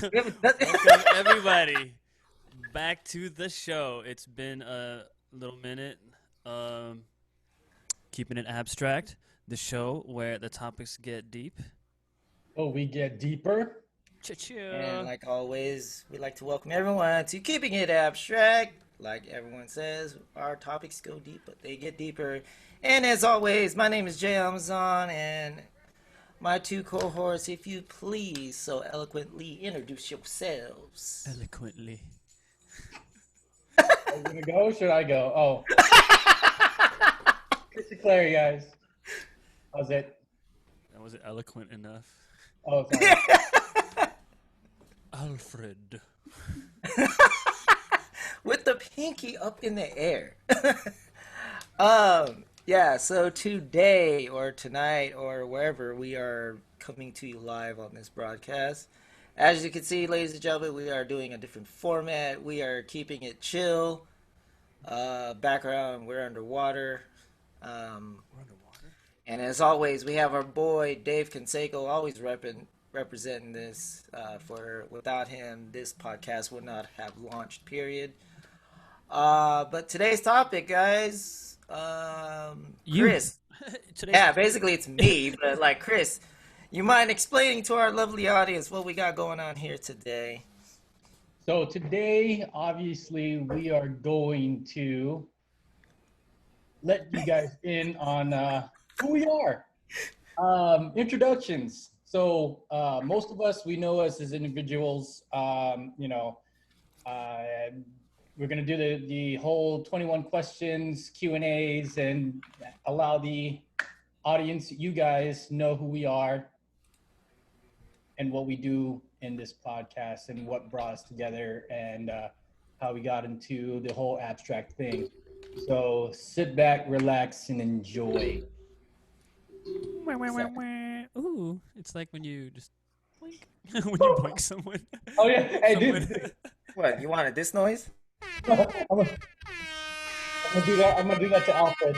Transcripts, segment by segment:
welcome, We haven't done welcome everybody back to the show. It's been a little minute. Um, Keeping it abstract, the show where the topics get deep. Oh, we get deeper. And Cha-cha. like always, we'd like to welcome everyone to Keeping It Abstract. Like everyone says, our topics go deep, but they get deeper. And as always, my name is Jay Amazon, and my two cohorts, if you please, so eloquently introduce yourselves. Eloquently. Are you gonna go? Should I go? Oh, Chris Clary, guys. How's it? That wasn't eloquent enough. Oh, sorry. Alfred. With the pinky up in the air. Yeah, so today or tonight or wherever we are coming to you live on this broadcast. As you can see, ladies and gentlemen, we are doing a different format. We are keeping it chill. Background, we're underwater. We're underwater. And as always, we have our boy Dave Canseco always representing this. For without him, this podcast would not have launched. Period. But today's topic, guys, You. Chris. Today's Yeah, basically it's me, but like Chris, you mind explaining to our lovely audience what we got going on here today? So today, obviously, we are going to let you guys in on who we are. Introductions. So most of us, we know us as individuals. We're going to do the whole 21 questions, Q&As, and allow the audience, you guys, know who we are and what we do in this podcast and what brought us together and how we got into the whole abstract thing. So sit back, relax, and enjoy. Ooh, it's like when you just blink. When you blink someone. Oh yeah, hey Someone- dude, What, you wanted this noise? I'm gonna do that. I'm gonna do that to Alfred.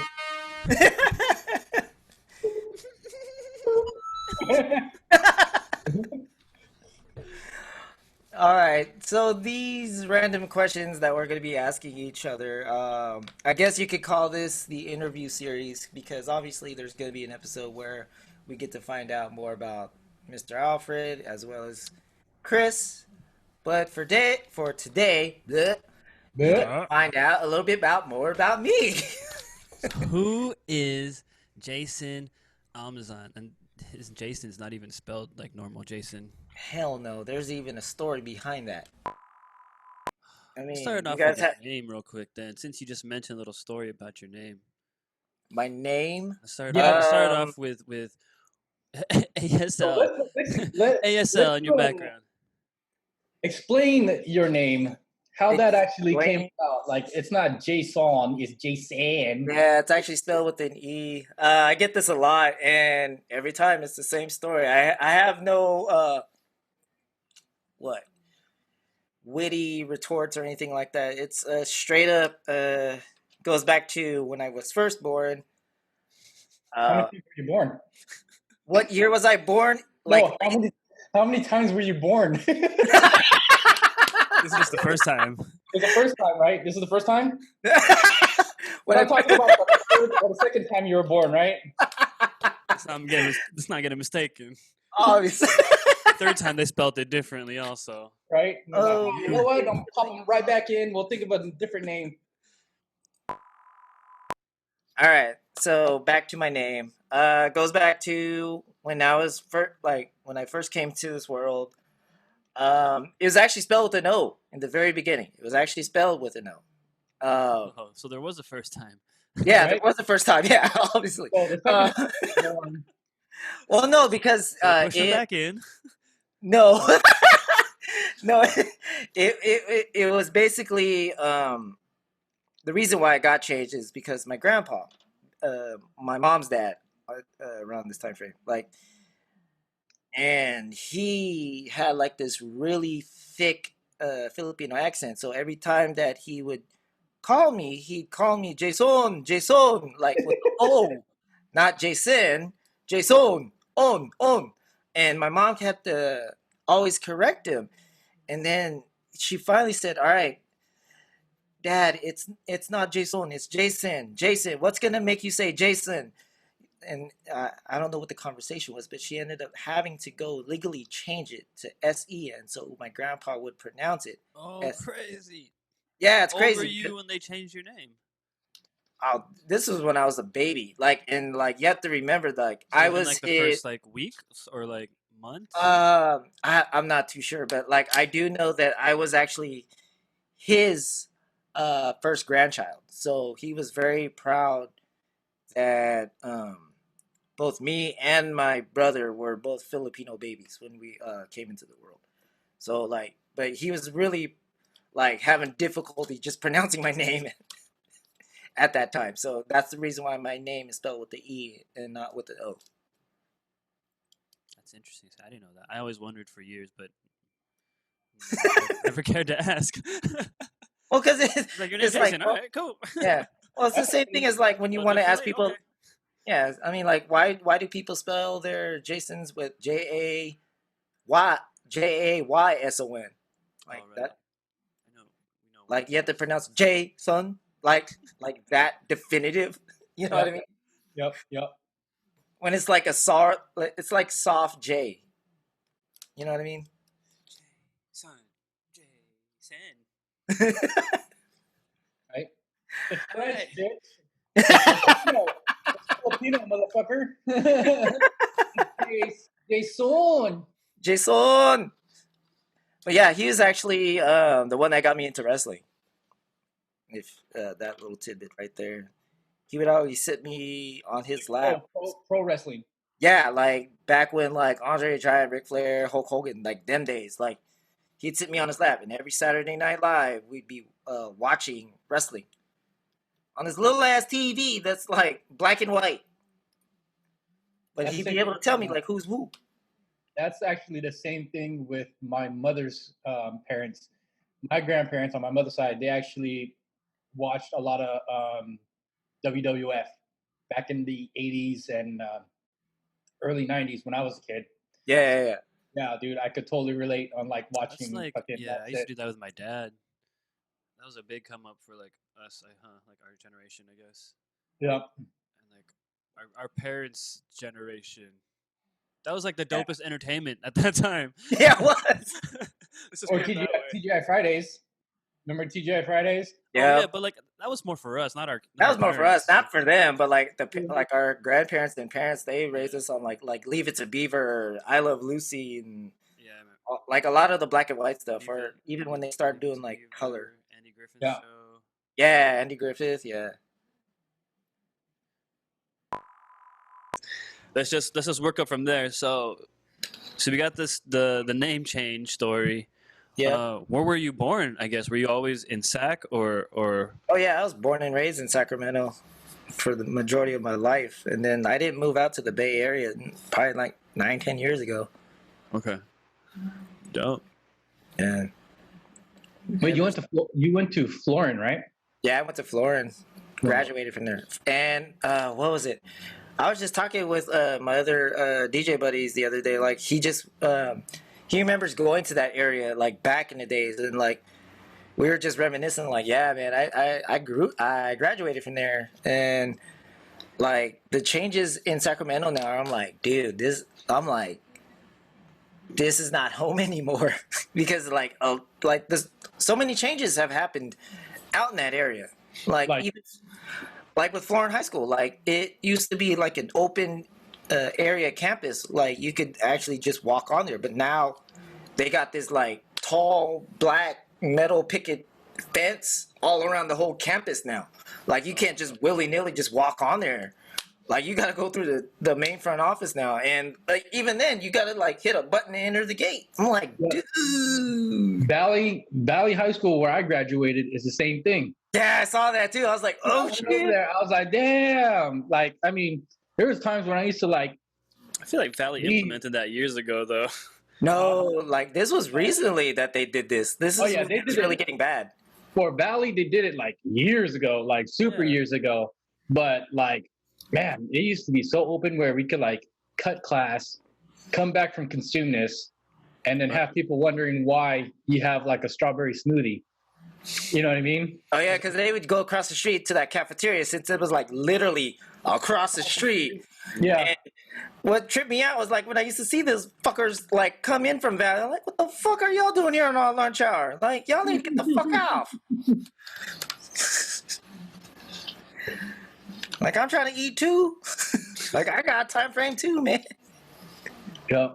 All right, so these random questions that we're going to be asking each other, I guess you could call this the interview series because obviously there's going to be an episode where we get to find out more about Mr. Alfred as well as Chris. But for today, bleh, you get to find out a little bit more about me. Who is Jason Amazon? And his Jason's not even spelled like normal Jason. Hell no, there's even a story behind that. I mean, Start you off guys with your have name real quick then, since you just mentioned a little story about your name. my name. Start Um, off with So ASL. ASL in your background. explain your name. How that actually came about. Like it's not Jason, it's Jasen. Yeah, it's actually spelled with an E. I get this a lot, and every time it's the same story. I have no what witty retorts or anything like that. It's straight up goes back to when I was first born. How many Uh, people were you born? what year was I born? Like No, how many times were you born? This is just the first time. It's the first time, right? This is the first time? when I'm talking about the third or the second time you were born, right? Let's not get it mistaken. obviously. Third time they spelled it differently also. Right? Oh. You know what? I'm popping right back in. We'll think about a different name. All right, so back to my name. Goes back to when I was when I first came to this world. It was actually spelled with an O in the very beginning. It was actually spelled with an O. Oh, so there was a first time. Yeah, Right? that was the first time. Yeah, obviously. So the Uh, second one, well, no, because So push it back in. no, no, it was basically the reason why it got changed is because my grandpa, my mom's dad, around this time frame, like, and he had like this really thick Filipino accent. So every time that he would call me, he'd call me Jason, Jason, like with the O, not Jason, Jason, on. And my mom had to always correct him. And then she finally said, "All right, Dad, it's not Jason, it's Jasen. Jason, what's gonna make you say Jason?" And I don't know what the conversation was, but she ended up having to go legally change it to SEN, so my grandpa would pronounce it. Oh, crazy. Yeah, it's How old were crazy. you when they changed your name? This was when I was a baby. Like, and like you have to remember, like So I within, was like the first like week or like month? I'm not too sure, but like I do know that I was actually his first grandchild. So he was very proud that both me and my brother were both Filipino babies when we came into the world. So like, but he was really like having difficulty just pronouncing my name at that time. So that's the reason why my name is spelled with the E and not with the O. That's interesting. I didn't know that. I always wondered for years, but never cared to ask. Well, because it's Like your name's it's like, Jason. All right, cool. yeah. Well, it's the same thing as like when you Well, want to ask definitely, people. okay. Yeah, I mean, like, why do people spell their Jasons with Jayson? Like Oh, right. that. I know. We know. Like you have to pronounce Jason, like that definitive. You know what I mean? Yep. When it's like it's like soft J. You know what I mean? Jason. Right. It's All French, right. bitch. It's Filipino, motherfucker. Jason. Jason. But yeah, he was actually the one that got me into wrestling. If that little tidbit right there, he would always sit me on his lap. Pro wrestling. Yeah, like back when like Andre the Giant, Ric Flair, Hulk Hogan, like them days, like he'd sit me on his lap, and every Saturday Night Live we'd be watching wrestling on this little ass TV that's like black and white. But That's he'd the be same able to tell me like who's who. That's actually the same thing with my mother's parents. My grandparents on my mother's side, they actually watched a lot of WWF back in the 80s and early 90s when I was a kid. Yeah. Yeah, dude, I could totally relate on like That's watching like, fucking yeah, I used to it. do that with my dad. That was a big come up for like us, like our generation, I guess. Yeah. And like our parents' generation. That was like the dopest entertainment at that time. Yeah, it was. Let's just Or put it that way. TGI Fridays. Remember TGI Fridays? Yeah. Oh, yeah, but like that was more for us, not our. That Not was our more for parents. us, not for them, but like like our grandparents and parents, they raised us on like Leave It to Beaver, I Love Lucy, and Yeah, man. like a lot of the black and white stuff, Leave or It- even when Leave- they started Leave It doing to like Beaver, color. Andy Griffin's Yeah. show. Yeah, Andy Griffith. Yeah. Let's just work up from there. So we got the name change story. Yeah. Where were you born? I guess were you always in Sac or Oh yeah, I was born and raised in Sacramento for the majority of my life, and then I didn't move out to the Bay Area probably like 9-10 years ago. okay, dope. And But you went to Florin, right? yeah, I went to Florence, graduated from there, and what was it? I was just talking with my other DJ buddies the other day. Like he remembers going to that area like back in the days, and like we were just reminiscing. Like, yeah, man, I graduated from there, and like the changes in Sacramento now. I'm like, dude, this is not home anymore because there's so many changes have happened out in that area. Like even like with Florence High School, like it used to be like an open area campus, like you could actually just walk on there, but now they got this like tall black metal picket fence all around the whole campus now. Like you can't just willy-nilly just walk on there. Like you gotta go through the main front office now, and like even then you gotta like hit a button to enter the gate. I'm like, dude. Valley High School, where I graduated, is the same thing. Yeah, I saw that too. I was like, oh shit. There, I was like, damn. Like, I mean, there was times when I used to like. I feel like Valley implemented that years ago, though. No, like this was recently that they did this. This is it's really getting bad. For Valley, they did it like years ago, like super years ago. But like, man, it used to be so open where we could like cut class, come back from consumeness, and then have people wondering why you have like a strawberry smoothie. You know what I mean? Oh yeah, because they would go across the street to that cafeteria since it was like literally across the street. Yeah. And what tripped me out was like when I used to see those fuckers like come in from Valley. I'm like, what the fuck are y'all doing here on our lunch hour? Like, y'all need to get the fuck out. Like, I'm trying to eat too. Like, I got a time frame too, man. Yeah.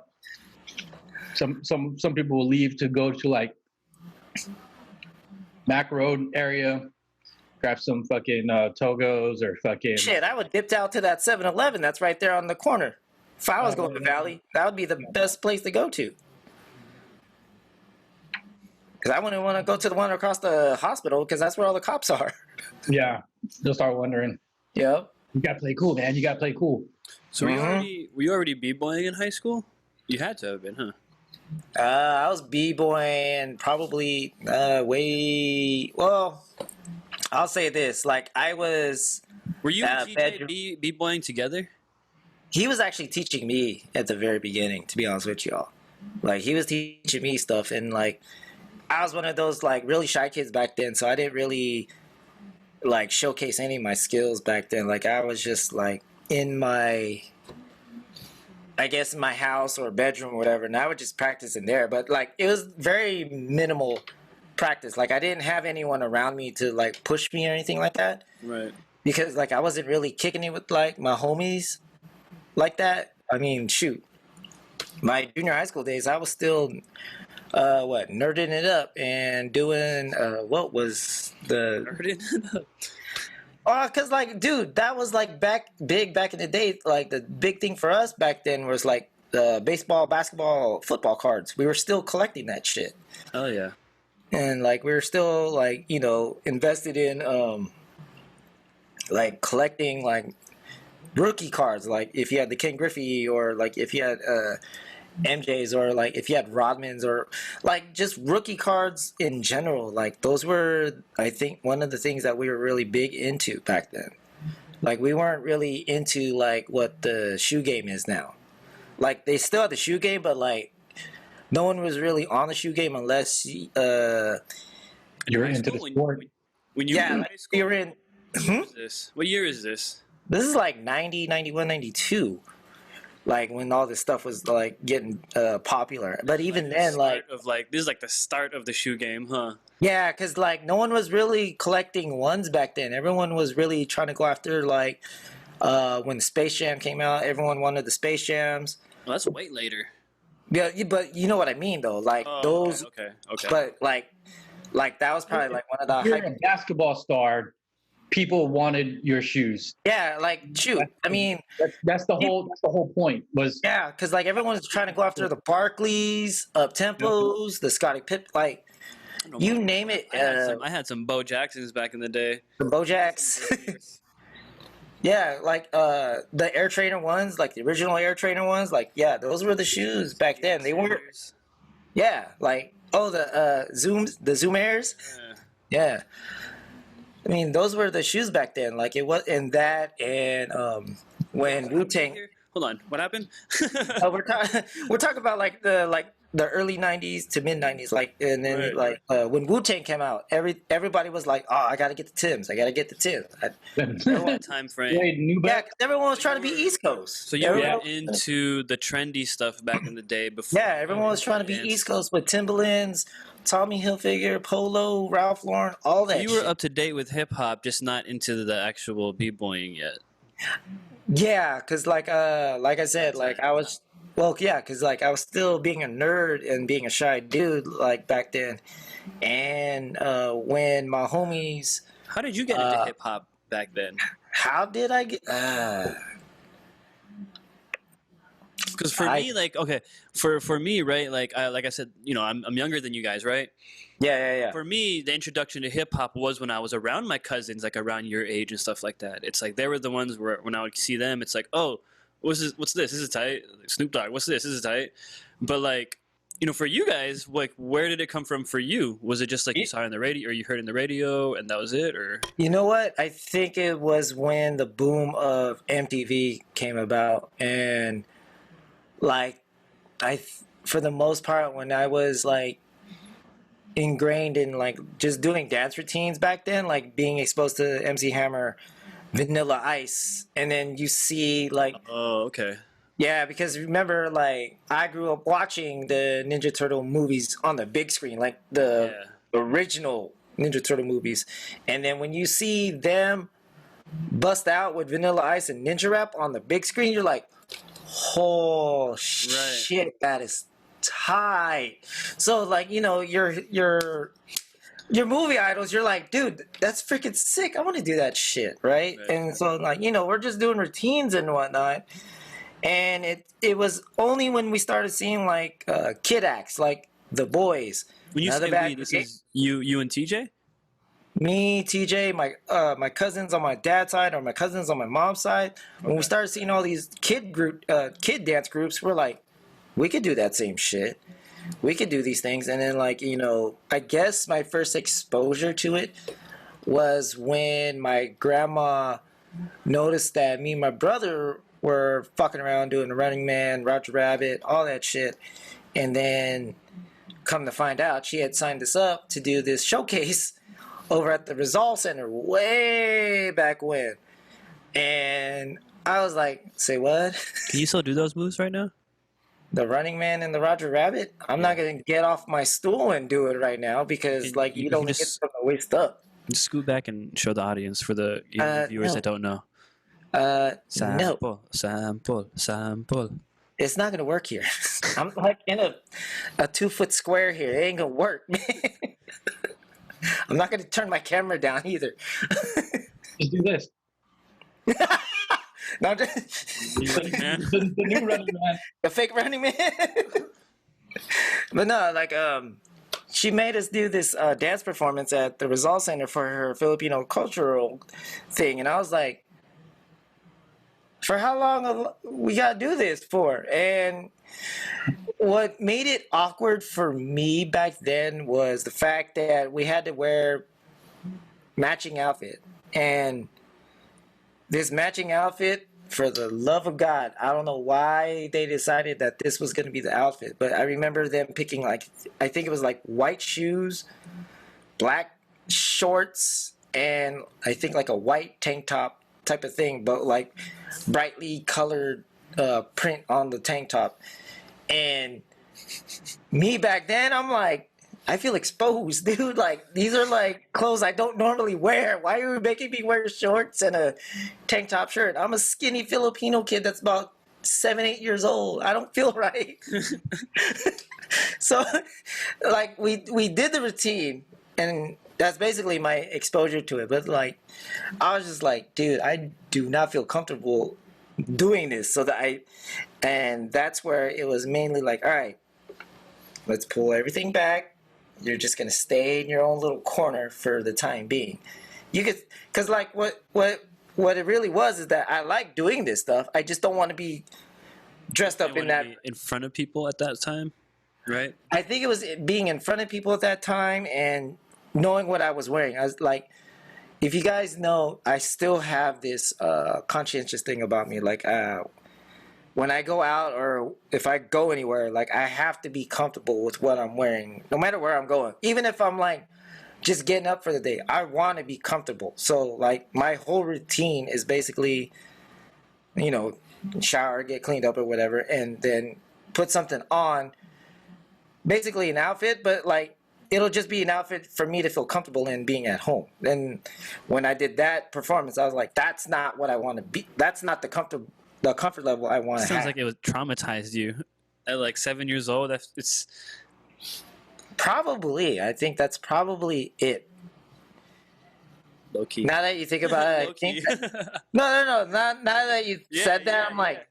Some people will leave to go to like Mac Road area, grab some fucking Togos or fucking Shit, I would dipped out to that 7-Eleven that's right there on the corner. If I was going to Valley, that would be the best place to go to. Because I wouldn't want to go to the one across the hospital because that's where all the cops are. Yeah. They'll start wondering. Yep. You gotta play cool, man. You gotta play cool. So were you already b-boying in high school? You had to have been, huh? I was b-boying probably well, I'll say this. Like, I was... Were you and TJ b-boying together? He was actually teaching me at the very beginning, to be honest with y'all. Like, he was teaching me stuff, and, like, I was one of those, like, really shy kids back then, so I didn't really, like, showcase any of my skills back then. Like, I was just, like, in my... I guess in my house or bedroom or whatever, and I would just practice in there. But, like, it was very minimal practice. Like, I didn't have anyone around me to, like, push me or anything like that. Right. Because, like, I wasn't really kicking it with, like, my homies like that. I mean, shoot. My junior high school days, I was still, nerding it up and doing, what was the... Nerding it up? Oh, because, like, dude, that was, like, big back in the day. Like, the big thing for us back then was, like, baseball, basketball, football cards. We were still collecting that shit. Oh, yeah. And, like, we were still, like, you know, invested in, like, collecting, like, rookie cards. Like, if you had the Ken Griffey or, like, if you had MJs or, like, if you had Rodmans or, like, just rookie cards in general. Like, those were, I think, one of the things that we were really big into back then. Like, we weren't really into, like, what the shoe game is now. Like, they still had the shoe game, but, like, no one was really on the shoe game unless you're into the sport. When you were in high school, we were in... What year is this? This is like 90, 91, 92. Like, when all this stuff was, like, getting popular. But even then, like... This is like the start of the shoe game, huh? Yeah, because, like, no one was really collecting ones back then. Everyone was really trying to go after, like, when Space Jam came out, everyone wanted the Space Jams. Well, that's way later. Yeah, but you know what I mean, though. Like, those... Okay. But, like, that was probably, like, one of the... If you're a basketball star, people wanted your shoes. Yeah, like, shoot. I mean... That's the whole point. Was Yeah, because, like, everyone was trying to go after the Barclays, Up-Tempos, the Scottie Pippen, like... You name it. I had some Bo Jacksons back in the day. The Bojacks. Yeah, like the Air Trainer ones, like the original Air Trainer ones, like, yeah, those were the shoes back then. They weren't. Yeah, like the Zoom Airs. Yeah. I mean, those were the shoes back then. Like, it was, and that, and when Wu-Tang. Hold on, what happened? we're talking about like the early 90s to mid 90s, like, and then when Wu-Tang came out, everybody was like, oh, I gotta get the Timbs. Time frame. Yeah, because everyone was trying to be East Coast. So you were into the trendy stuff back in the day before. Yeah, everyone was trying to be East Coast with Timberlands, Tommy Hilfiger, Polo, Ralph Lauren, all that. So you were up to date with hip hop, just not into the actual b-boying yet. Yeah, because like I said, like I was. Well, yeah, because, like, I was still being a nerd and being a shy dude, like, back then. And when my homies... How did you get into hip-hop back then? How did I get... Because for me, like, okay, for me, right, like I said, you know, I'm younger than you guys, right? Yeah. For me, the introduction to hip-hop was when I was around my cousins, like, around your age and stuff like that. It's like, they were the ones where, when I would see them, it's like, oh... What's this? This is tight. Snoop Dogg. What's this? This is tight. But, like, you know, for you guys, like, where did it come from for you? Was it just like you saw it on the radio, or you heard it in the radio, and that was it, or? You know what? I think it was when the boom of MTV came about, and like for the most part, when I was like ingrained in like just doing dance routines back then, like being exposed to MC Hammer, Vanilla Ice, and then you see like Oh, okay. yeah, because remember, like I grew up watching the Ninja Turtle movies on the big screen, like the original Ninja Turtle movies, and then when you see them bust out with Vanilla Ice and Ninja Rap on the big screen, you're like, oh shit, that is tight. So like, you know, your movie idols, you're like, dude, that's freaking sick. I want to do that shit, right? And so like, you know, we're just doing routines and whatnot. And it was only when we started seeing like kid acts, like The Boys. When you say we, this is you and TJ? Me, TJ, my cousins on my dad's side or my cousins on my mom's side. When we started seeing all these kid dance groups, we're like, we could do that same shit. We could do these things. And then like, you know, I guess my first exposure to it was when my grandma noticed that me and my brother were fucking around doing the Running Man, Roger Rabbit, all that shit. And then come to find out, she had signed us up to do this showcase over at the Rizal Center way back when. And I was like, say what? Can you still do those moves right now? The Running Man and the Roger Rabbit? I'm not going to get off my stool and do it right now because like you don't get from the waist up. Just scoot back and show the audience for the viewers that don't know. No. Sample. It's not gonna work here. I'm like in a 2-foot square here. It ain't gonna work. I'm not gonna turn my camera down either. Just do this. No, The new Running Man. the fake Running Man. But no, like she made us do this dance performance at the Rizal Center for her Filipino cultural thing, and I was like, for how long we gotta do this for? And what made it awkward for me back then was the fact that we had to wear matching outfit. And this matching outfit, for the love of God, I don't know why they decided that this was going to be the outfit, but I remember them picking like, I think it was like white shoes, black shorts, and I think like a white tank top type of thing, but like brightly colored print on the tank top. And me back then, I'm like, I feel exposed, dude. Like, these are like clothes I don't normally wear. Why are you making me wear shorts and a tank top shirt? I'm a skinny Filipino kid that's about 7-8 years old. I don't feel right. So like we did the routine, and that's basically my exposure to it. But like, I was just like, dude, I do not feel comfortable doing this. And that's where it was mainly like, all right, let's pull everything back. You're just gonna stay in your own little corner for the time being. You could, cause like what it really was is that I like doing this stuff. I just don't want to be dressed up in that in front of people at that time, right? I think it was being in front of people at that time and knowing what I was wearing. I was like, if you guys know, I still have this conscientious thing about me. Like when I go out or if I go anywhere, like I have to be comfortable with what I'm wearing, no matter where I'm going. Even if I'm like just getting up for the day, I want to be comfortable. So like my whole routine is basically, you know, shower, get cleaned up or whatever, and then put something on, basically an outfit, but like it'll just be an outfit for me to feel comfortable in being at home. And when I did that performance, I was like, that's not what I want to be. That's not the comfort level I want to have. Sounds like it was traumatized you at like 7 years old. It's probably. I think that's probably it. Low key. Now that you think about it, I think no. Now that you said that, I'm like,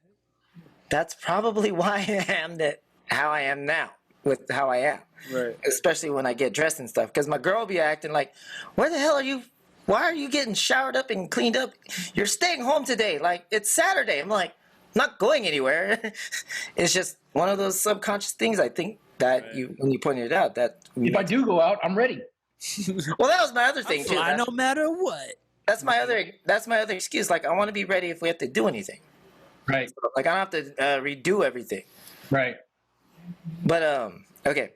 that's probably why I am how I am now with how I am. Right. Especially when I get dressed and stuff, because my girl be acting like, where the hell are you? Why are you getting showered up and cleaned up? You're staying home today. Like, it's Saturday. I'm like, I'm not going anywhere. It's just one of those subconscious things, I think, that when you pointed it out, that if I do go out, I'm ready. Well, that was my other thing too. No matter what. That's my other excuse. Like, I want to be ready if we have to do anything. Right. So, like, I don't have to redo everything. Right. But okay.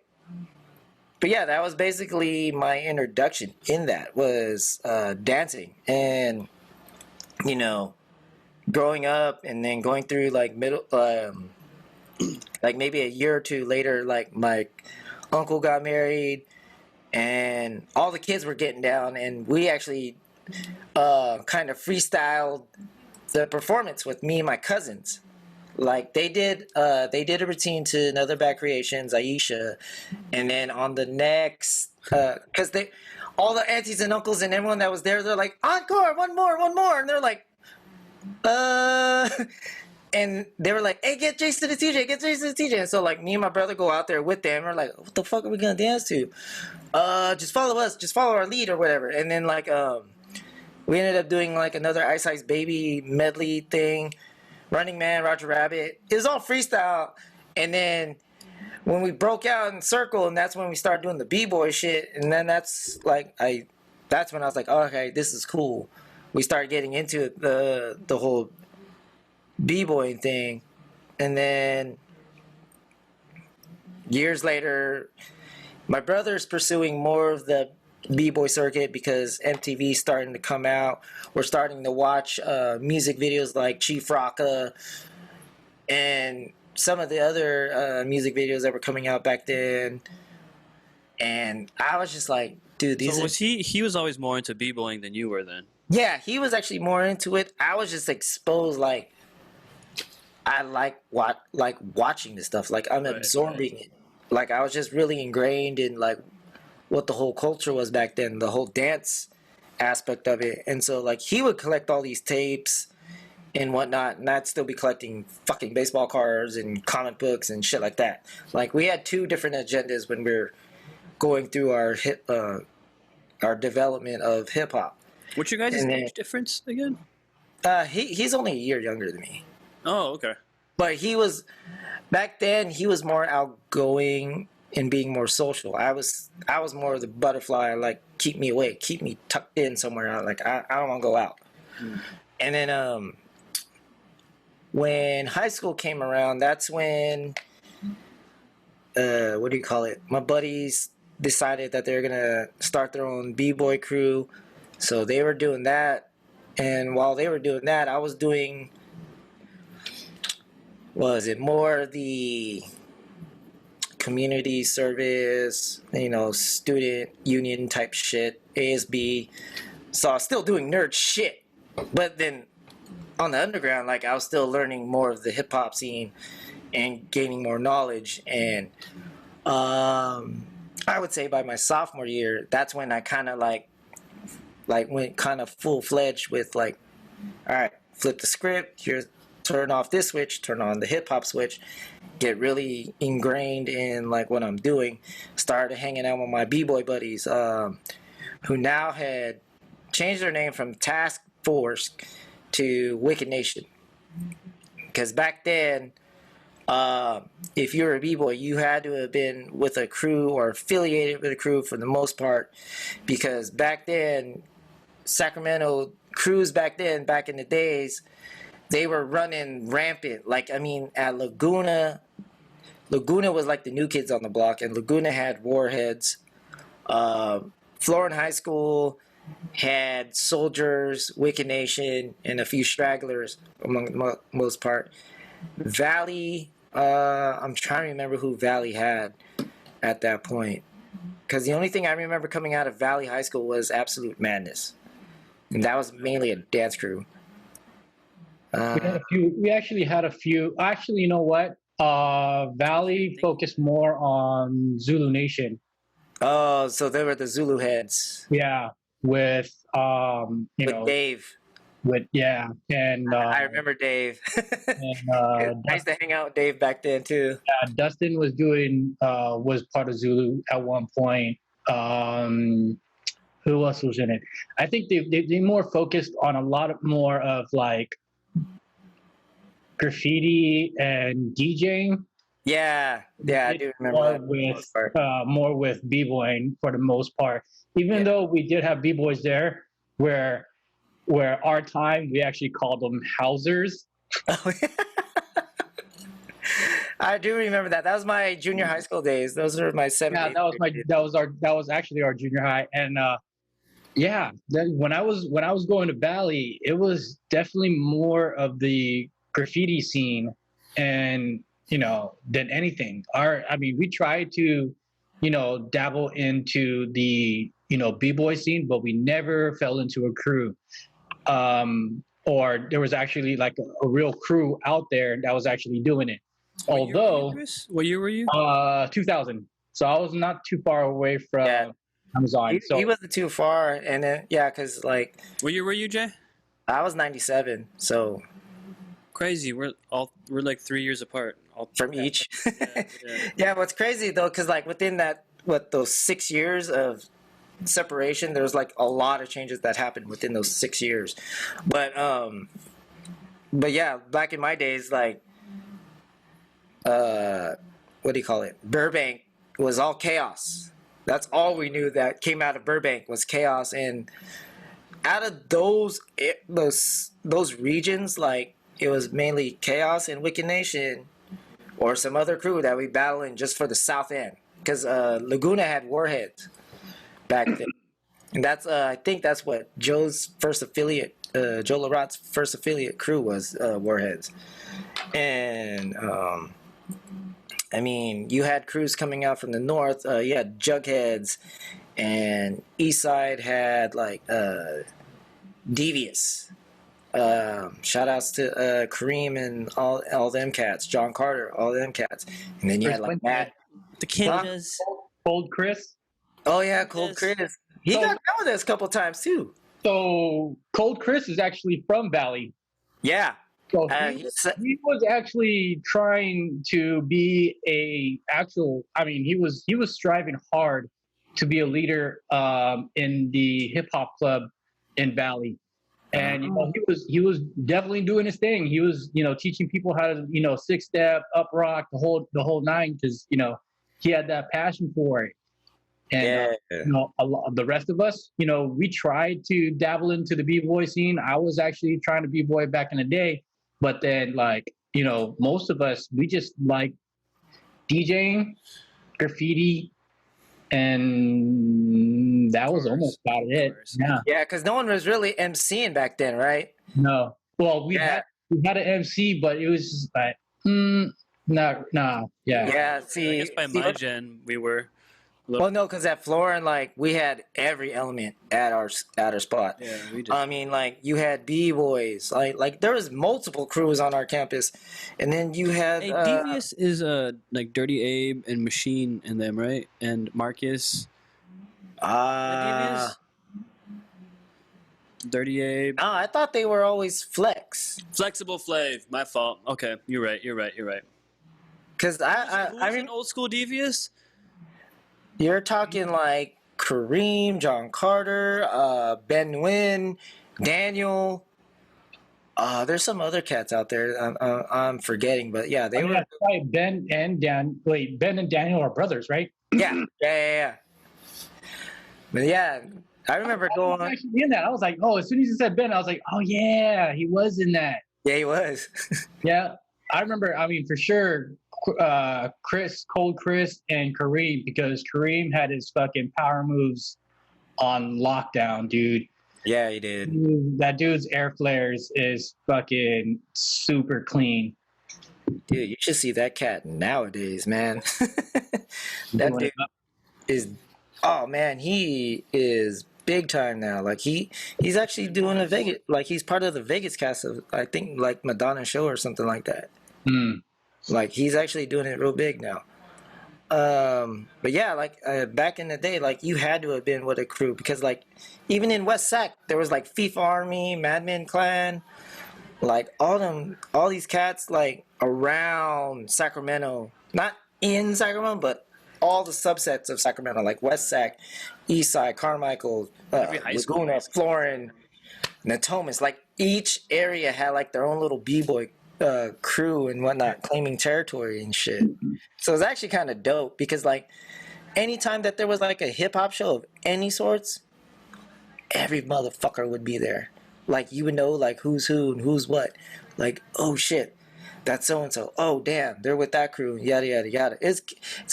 But yeah, that was basically my introduction in that was dancing. And you know, growing up and then going through like middle like maybe a year or two later, like my uncle got married and all the kids were getting down, and we actually kind of freestyled the performance with me and my cousins. Like they did a routine to Another Bad Creations, Aisha, and then on the next, because they, all the aunties and uncles and everyone that was there, they're like, encore, one more, and they're like, uh, and they were like, hey, get Jason to the TJ, get Jason to the TJ, and so like me and my brother go out there with them, we're like, what the fuck are we gonna dance to? Just follow us, just follow our lead or whatever, and then like we ended up doing like another Ice Ice Baby medley thing. Running Man, Roger Rabbit. It was all freestyle. And then when we broke out in circle, and that's when we started doing the b-boy shit. And then that's when I was like, oh, okay, this is cool. We started getting into the whole b-boy thing. And then years later, my brother's pursuing more of the b-boy circuit because MTV's starting to come out. We're starting to watch music videos like Chief Rocka and some of the other music videos that were coming out back then. And I was just like, dude, these. So was he was always more into b-boying than you were then? Yeah, he was actually more into it. I was just exposed. Like, I like watching this stuff. Like, I'm absorbing it. Like, I was just really ingrained in like what the whole culture was back then, the whole dance aspect of it. And so like he would collect all these tapes and whatnot, and I'd still be collecting fucking baseball cards and comic books and shit like that. Like we had two different agendas when we were going through our development of hip hop. What's your guys' age difference again? He's only a year younger than me. Oh, okay. But he was back then he was more outgoing and being more social. I was more of the butterfly, like keep me away, keep me tucked in somewhere. Like I don't want to go out. And then when high school came around, that's when what do you call it? My buddies decided that they're gonna start their own b-boy crew, so they were doing that. And while they were doing that, I was doing more the community service, student union type shit, ASB. So I was still doing nerd shit. But then on the underground, like I was still learning more of the hip hop scene and gaining more knowledge. And I would say by my sophomore year, that's when I kind of like went kind of full fledged with like, all right, flip the script, here's turn off this switch, turn on the hip hop switch, get really ingrained in like what I'm doing. Started hanging out with my b-boy buddies, who now had changed their name from Task Force to Wicked Nation. Because back then, if you were a b-boy, you had to have been with a crew or affiliated with a crew for the most part. Because back then, Sacramento crews back in the days, they were running rampant. Like, I mean, at Laguna was like the new kids on the block, and Laguna had Warheads. Florida High School had Soldiers, Wicked Nation, and a few stragglers, among the most part. Valley, I'm trying to remember who Valley had at that point. Because the only thing I remember coming out of Valley High School was Absolute Madness. And that was mainly a dance crew. We actually had a few. Actually, you know what? Valley focused more on Zulu Nation. Oh, so they were the Zulu heads. Yeah, with Dave. And I remember Dave. I used to hang out with Dave back then too. Dustin was was part of Zulu at one point. Who else was in it? I think they more focused on a lot more of like graffiti and DJing. Yeah, I do remember more with b-boying for the most part. Even though we did have b-boys there, where our time we actually called them housers. I do remember that. That was my junior high school days. Those were my seventh. Yeah, that was actually our junior high, and yeah, when I was going to Valley, it was definitely more of the graffiti scene, and than anything. I mean, we tried to, dabble into the b-boy scene, but we never fell into a crew. Or there was actually like a real crew out there that was actually doing it. Although, what year were you? 2000. So I was not too far away from Amazon. He wasn't too far, and then because like. What year were you, Jay? I was 97, so. Crazy. We're like 3 years apart. From each. Yeah. Yeah, what's crazy though, because like within those 6 years of separation, there was like a lot of changes that happened within those 6 years. But yeah, back in my days, like what do you call it? Burbank was all chaos. That's all we knew that came out of Burbank was chaos. And out of those regions, like it was mainly Chaos and Wicked Nation or some other crew that we battling just for the South End. Because Laguna had Warheads back then. And that's I think that's what Joe's first affiliate, Joe Larotte's first affiliate crew was Warheads. And I mean, you had crews coming out from the north. You had Jugheads, and Eastside had like Devious. Shout outs to Kareem and all them cats, John Carter, all them cats. And then you had like Matt. The Canadas. Cold Chris. Oh yeah, Cold Chris. He got down with us a couple times too. So Cold Chris is actually from Valley. Yeah. So he was actually trying to be he was striving hard to be a leader in the hip hop club in Valley. And he was definitely doing his thing. He was teaching people how to six step, up rock, the whole nine, because he had that passion for it. And the rest of us, we tried to dabble into the b-boy scene. I was actually trying to b-boy back in the day, but then most of us, we just like DJing, graffiti, and that was almost about it. Yeah, because no one was really MCing back then, right? No. Well, we had an MC, but it was just like, nah. Yeah. Yeah. See, I guess by my gen, we were. Well, no, because at Florin, like we had every element at our spot. Yeah, we did. I mean, like you had b-boys, like there was multiple crews on our campus, and then you had. Hey, Devious is like Dirty Abe and Machine and them, right? And Marcus. Devious? Dirty Abe. Oh, I thought they were always Flex. Flexible Flav. My fault. Okay, you're right. Because I mean, old school Devious. You're talking like Kareem, John Carter, Ben Nguyen, Daniel. There's some other cats out there I'm forgetting, but yeah, they were. Right. Ben and Daniel are brothers, right? Yeah. But yeah, I remember going. I was actually in that. I was like, oh, as soon as you said Ben, I was like, oh yeah, he was in that. Yeah, he was. Yeah, I remember. I mean, for sure. Cold Chris, and Kareem, because Kareem had his fucking power moves on lockdown, dude. Yeah, he did. That dude's air flares is fucking super clean. Dude, you should see that cat nowadays, man. That dude is, oh man, he is big time now. Like he's actually doing a Vegas, like he's part of the Vegas cast of, I think, like Madonna show or something like that. Like he's actually doing it real big now. But yeah, like back in the day, like you had to have been with a crew, because like even in West Sac there was like FIFA Army, Madman Clan, like all these cats like around Sacramento, not in Sacramento, but all the subsets of Sacramento, like West Sac, East Side, Carmichael, Laguna, Florin, Natomas. Like each area had like their own little b-boy crew and whatnot, claiming territory and shit. So it's actually kind of dope, because like anytime that there was like a hip-hop show of any sorts, every motherfucker would be there. Like you would know like who's who and who's what. Like, oh shit, that's so and so. Oh, damn, they're with that crew. Yada yada yada. It's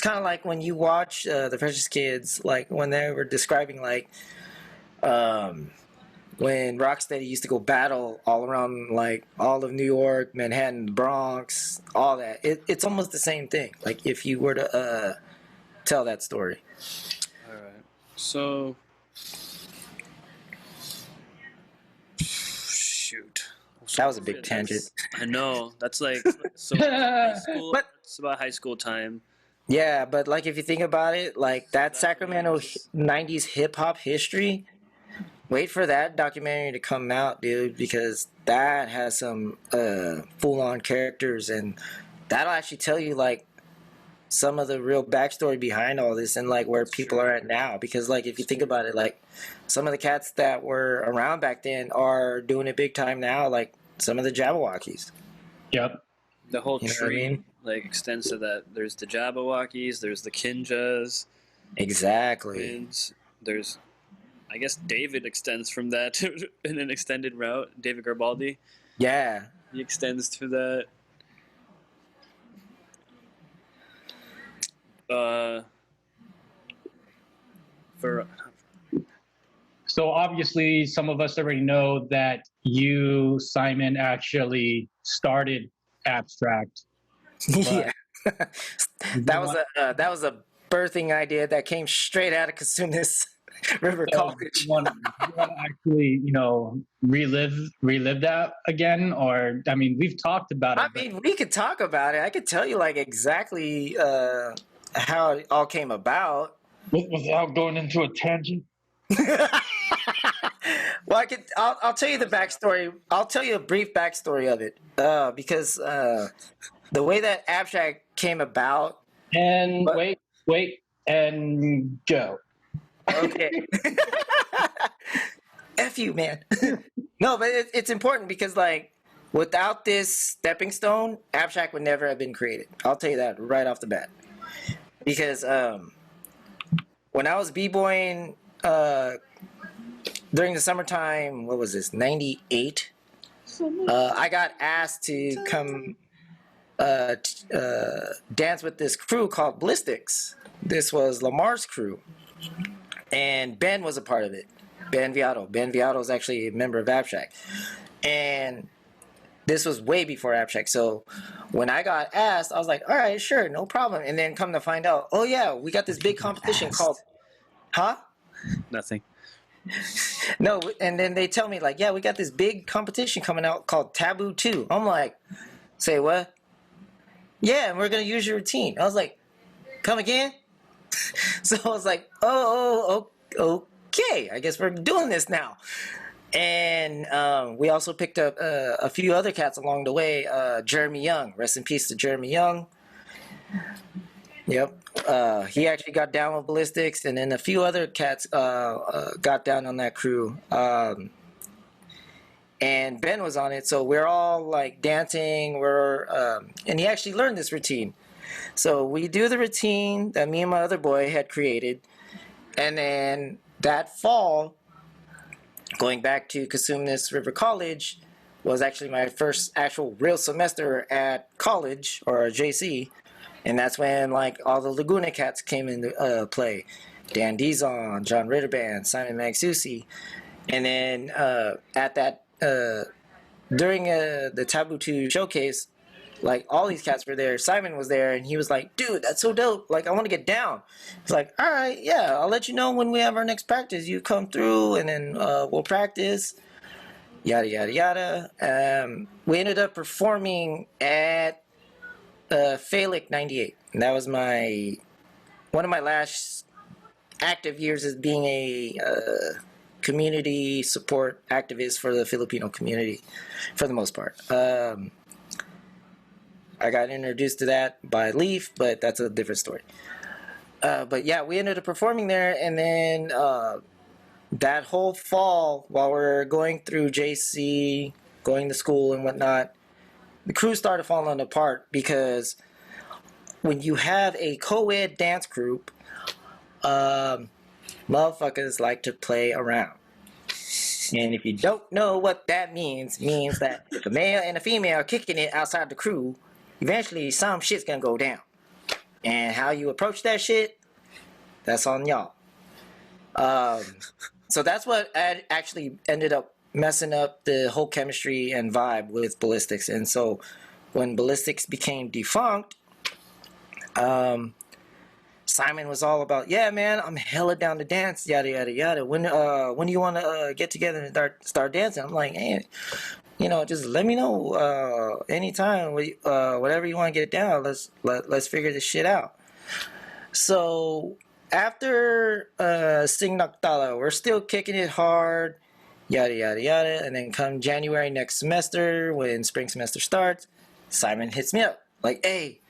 kind of like when you watch the Precious Kids, like when they were describing like when Rocksteady used to go battle all around like all of New York, Manhattan, Bronx, all that. It's almost the same thing. Like if you were to tell that story. All right. So, shoot. That was a big tangent. I know. That's like so. High school. But- It's about high school time. Yeah, but like if you think about it, like that That Sacramento was- 90s hip hop history, wait for that documentary to come out, dude, because that has some full on characters and that'll actually tell you like some of the real backstory behind all this and like where people are at now. Because like if you think about it, like some of the cats that were around back then are doing it big time now, like some of the Jabberwockies. Yep. The whole You know what I tree mean? like extends to that. There's the Jabberwockies. There's the Kinjas. Exactly. Twins. There's, I guess David extends from that in an extended route. David Garibaldi. Yeah. He extends to that. For So obviously, some of us already know that you, Simon, actually started Abstract. Yeah. that was a birthing idea that came straight out of Casunas River So College. you want to actually, relive that again, or I mean, we've talked about it. I mean, we could talk about it. I could tell you like exactly how it all came about. without going into a tangent. Well, I'll tell you the backstory. I'll tell you a brief backstory of it because the way that Abstract came about. And But- wait, and go. Okay. F you, man. No, but it's important because like without this stepping stone, Abstract would never have been created. I'll tell you that right off the bat. Because when I was b-boying during the summertime, what was this, 98? I got asked to come dance with this crew called Ballistics. This was Lamar's crew. And Ben was a part of it. Ben Viato. Ben Viato is actually a member of Abstract. And this was way before Abstract. So when I got asked, I was like, all right, sure, no problem. And then come to find out, oh yeah, we got this big competition called, huh? nothing. No, and then they tell me like, yeah, we got this big competition coming out called Taboo 2. I'm like, say what? Yeah, and we're going to use your routine. I was like, come again? So I was like, okay, I guess we're doing this now. And we also picked up a few other cats along the way. Jeremy Young, rest in peace to Jeremy Young. Yep. He actually got down with Ballistics, and then a few other cats got down on that crew. And Ben was on it, so we're all like dancing. And he actually learned this routine. So we do the routine that me and my other boy had created, and then that fall, going back to Casunas River College, was actually my first actual real semester at college or JC. And that's when like all the Laguna cats came into play. Dan Dizon, John Ritterband, Simon Magsusi. And then at that, during the Taboo 2 showcase, like all these cats were there. Simon was there and he was like, dude, that's so dope. Like, I want to get down. He's like, all right, yeah, I'll let you know when we have our next practice. You come through and then we'll practice. Yada, yada, yada. We ended up performing at Phallic 98. And that was one of my last active years as being a community support activist for the Filipino community, for the most part. I got introduced to that by Leaf, but that's a different story. But yeah, we ended up performing there, and then that whole fall, while we're going through JC, going to school and whatnot, the crew started falling apart because when you have a co-ed dance group, motherfuckers like to play around. And if you don't know what that means that if a male and a female are kicking it outside the crew, eventually some shit's gonna go down. And how you approach that shit, that's on y'all. So that's what actually ended up messing up the whole chemistry and vibe with Ballistics. And so when Ballistics became defunct, Simon was all about, yeah, man, I'm hella down to dance, yada yada yada. When do you want to get together and start dancing? I'm like, hey, just let me know anytime, whatever you want to get it down. Let's figure this shit out. So after Sing Naktala, we're still kicking it hard, yada yada yada. And then come January next semester, when spring semester starts, Simon hits me up like, hey,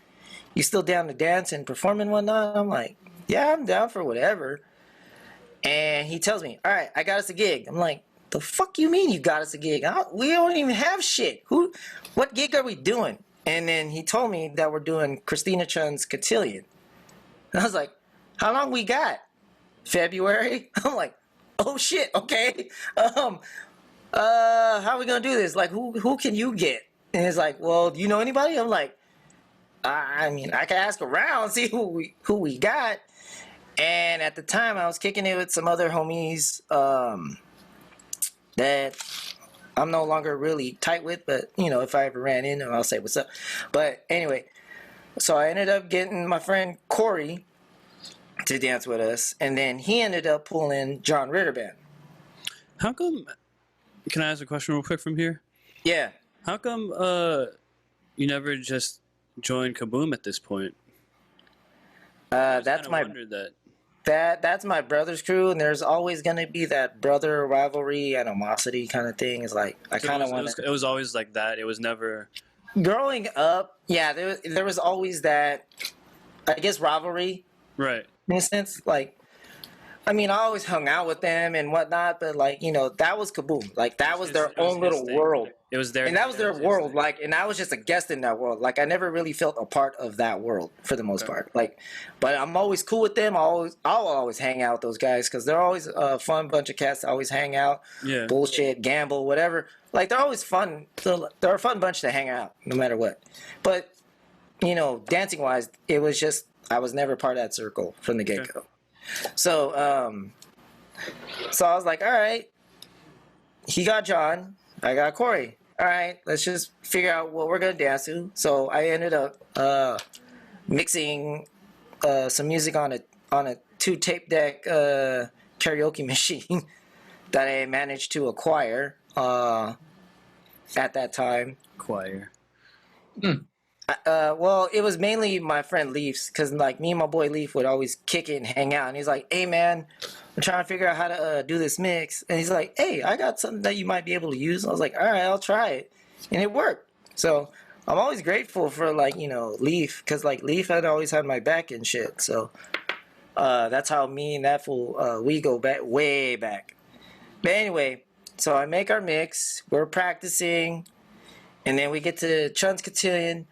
you still down to dance and perform and whatnot? I'm like, yeah, I'm down for whatever. And he tells me, all right, I got us a gig. I'm like, the fuck you mean you got us a gig? We don't even have shit. What gig are we doing? And then he told me that we're doing Christina Chun's Cotillion. And I was like, how long we got? February? I'm like, oh shit, okay. How are we gonna do this? Like, who can you get? And he's like, well, do you know anybody? I'm like, I mean, I can ask around, see who we got. And at the time, I was kicking it with some other homies that I'm no longer really tight with. But, if I ever ran into them, I'll say what's up. But anyway, so I ended up getting my friend Corey to dance with us. And then he ended up pulling John Ritter Band. How come... Can I ask a question real quick from here? Yeah. How come you never just joined Kaboom at this point? That's my that's my brother's crew, and there's always gonna be that brother rivalry, animosity kind of thing. It's like I kind of want. It was always like that. It was never. Growing up, yeah, there was always that, I guess, rivalry. Right. In a sense, like, I mean, I always hung out with them and whatnot, but like, that was Kaboom. Like, that was their own little world. It was their, and that was their world. Like, and I was just a guest in that world. Like, I never really felt a part of that world for the most part. Like, but I'm always cool with them. I'll always hang out with those guys because they're always a fun bunch of cats. To always hang out, bullshit, gamble, whatever. Like, they're always fun. They're a fun bunch to hang out, no matter what. But dancing wise, it was just I was never part of that circle from the get go. So I was like, all right, he got John, I got Corey. All right, let's just figure out what we're gonna dance to. So I ended up mixing some music on a 2 tape deck karaoke machine that I managed to acquire at that time. Well, it was mainly my friend Leaf's, because like me and my boy Leaf would always kick it and hang out. And he's like, hey man, I'm trying to figure out how to do this mix. And he's like, hey, I got something that you might be able to use. I was like, all right, I'll try it. And it worked. So I'm always grateful for like, Leaf, because like Leaf had always had my back and shit. So that's how me and that fool, we go back, way back. But anyway, so I make our mix, we're practicing, and then we get to Chun's Cotillion.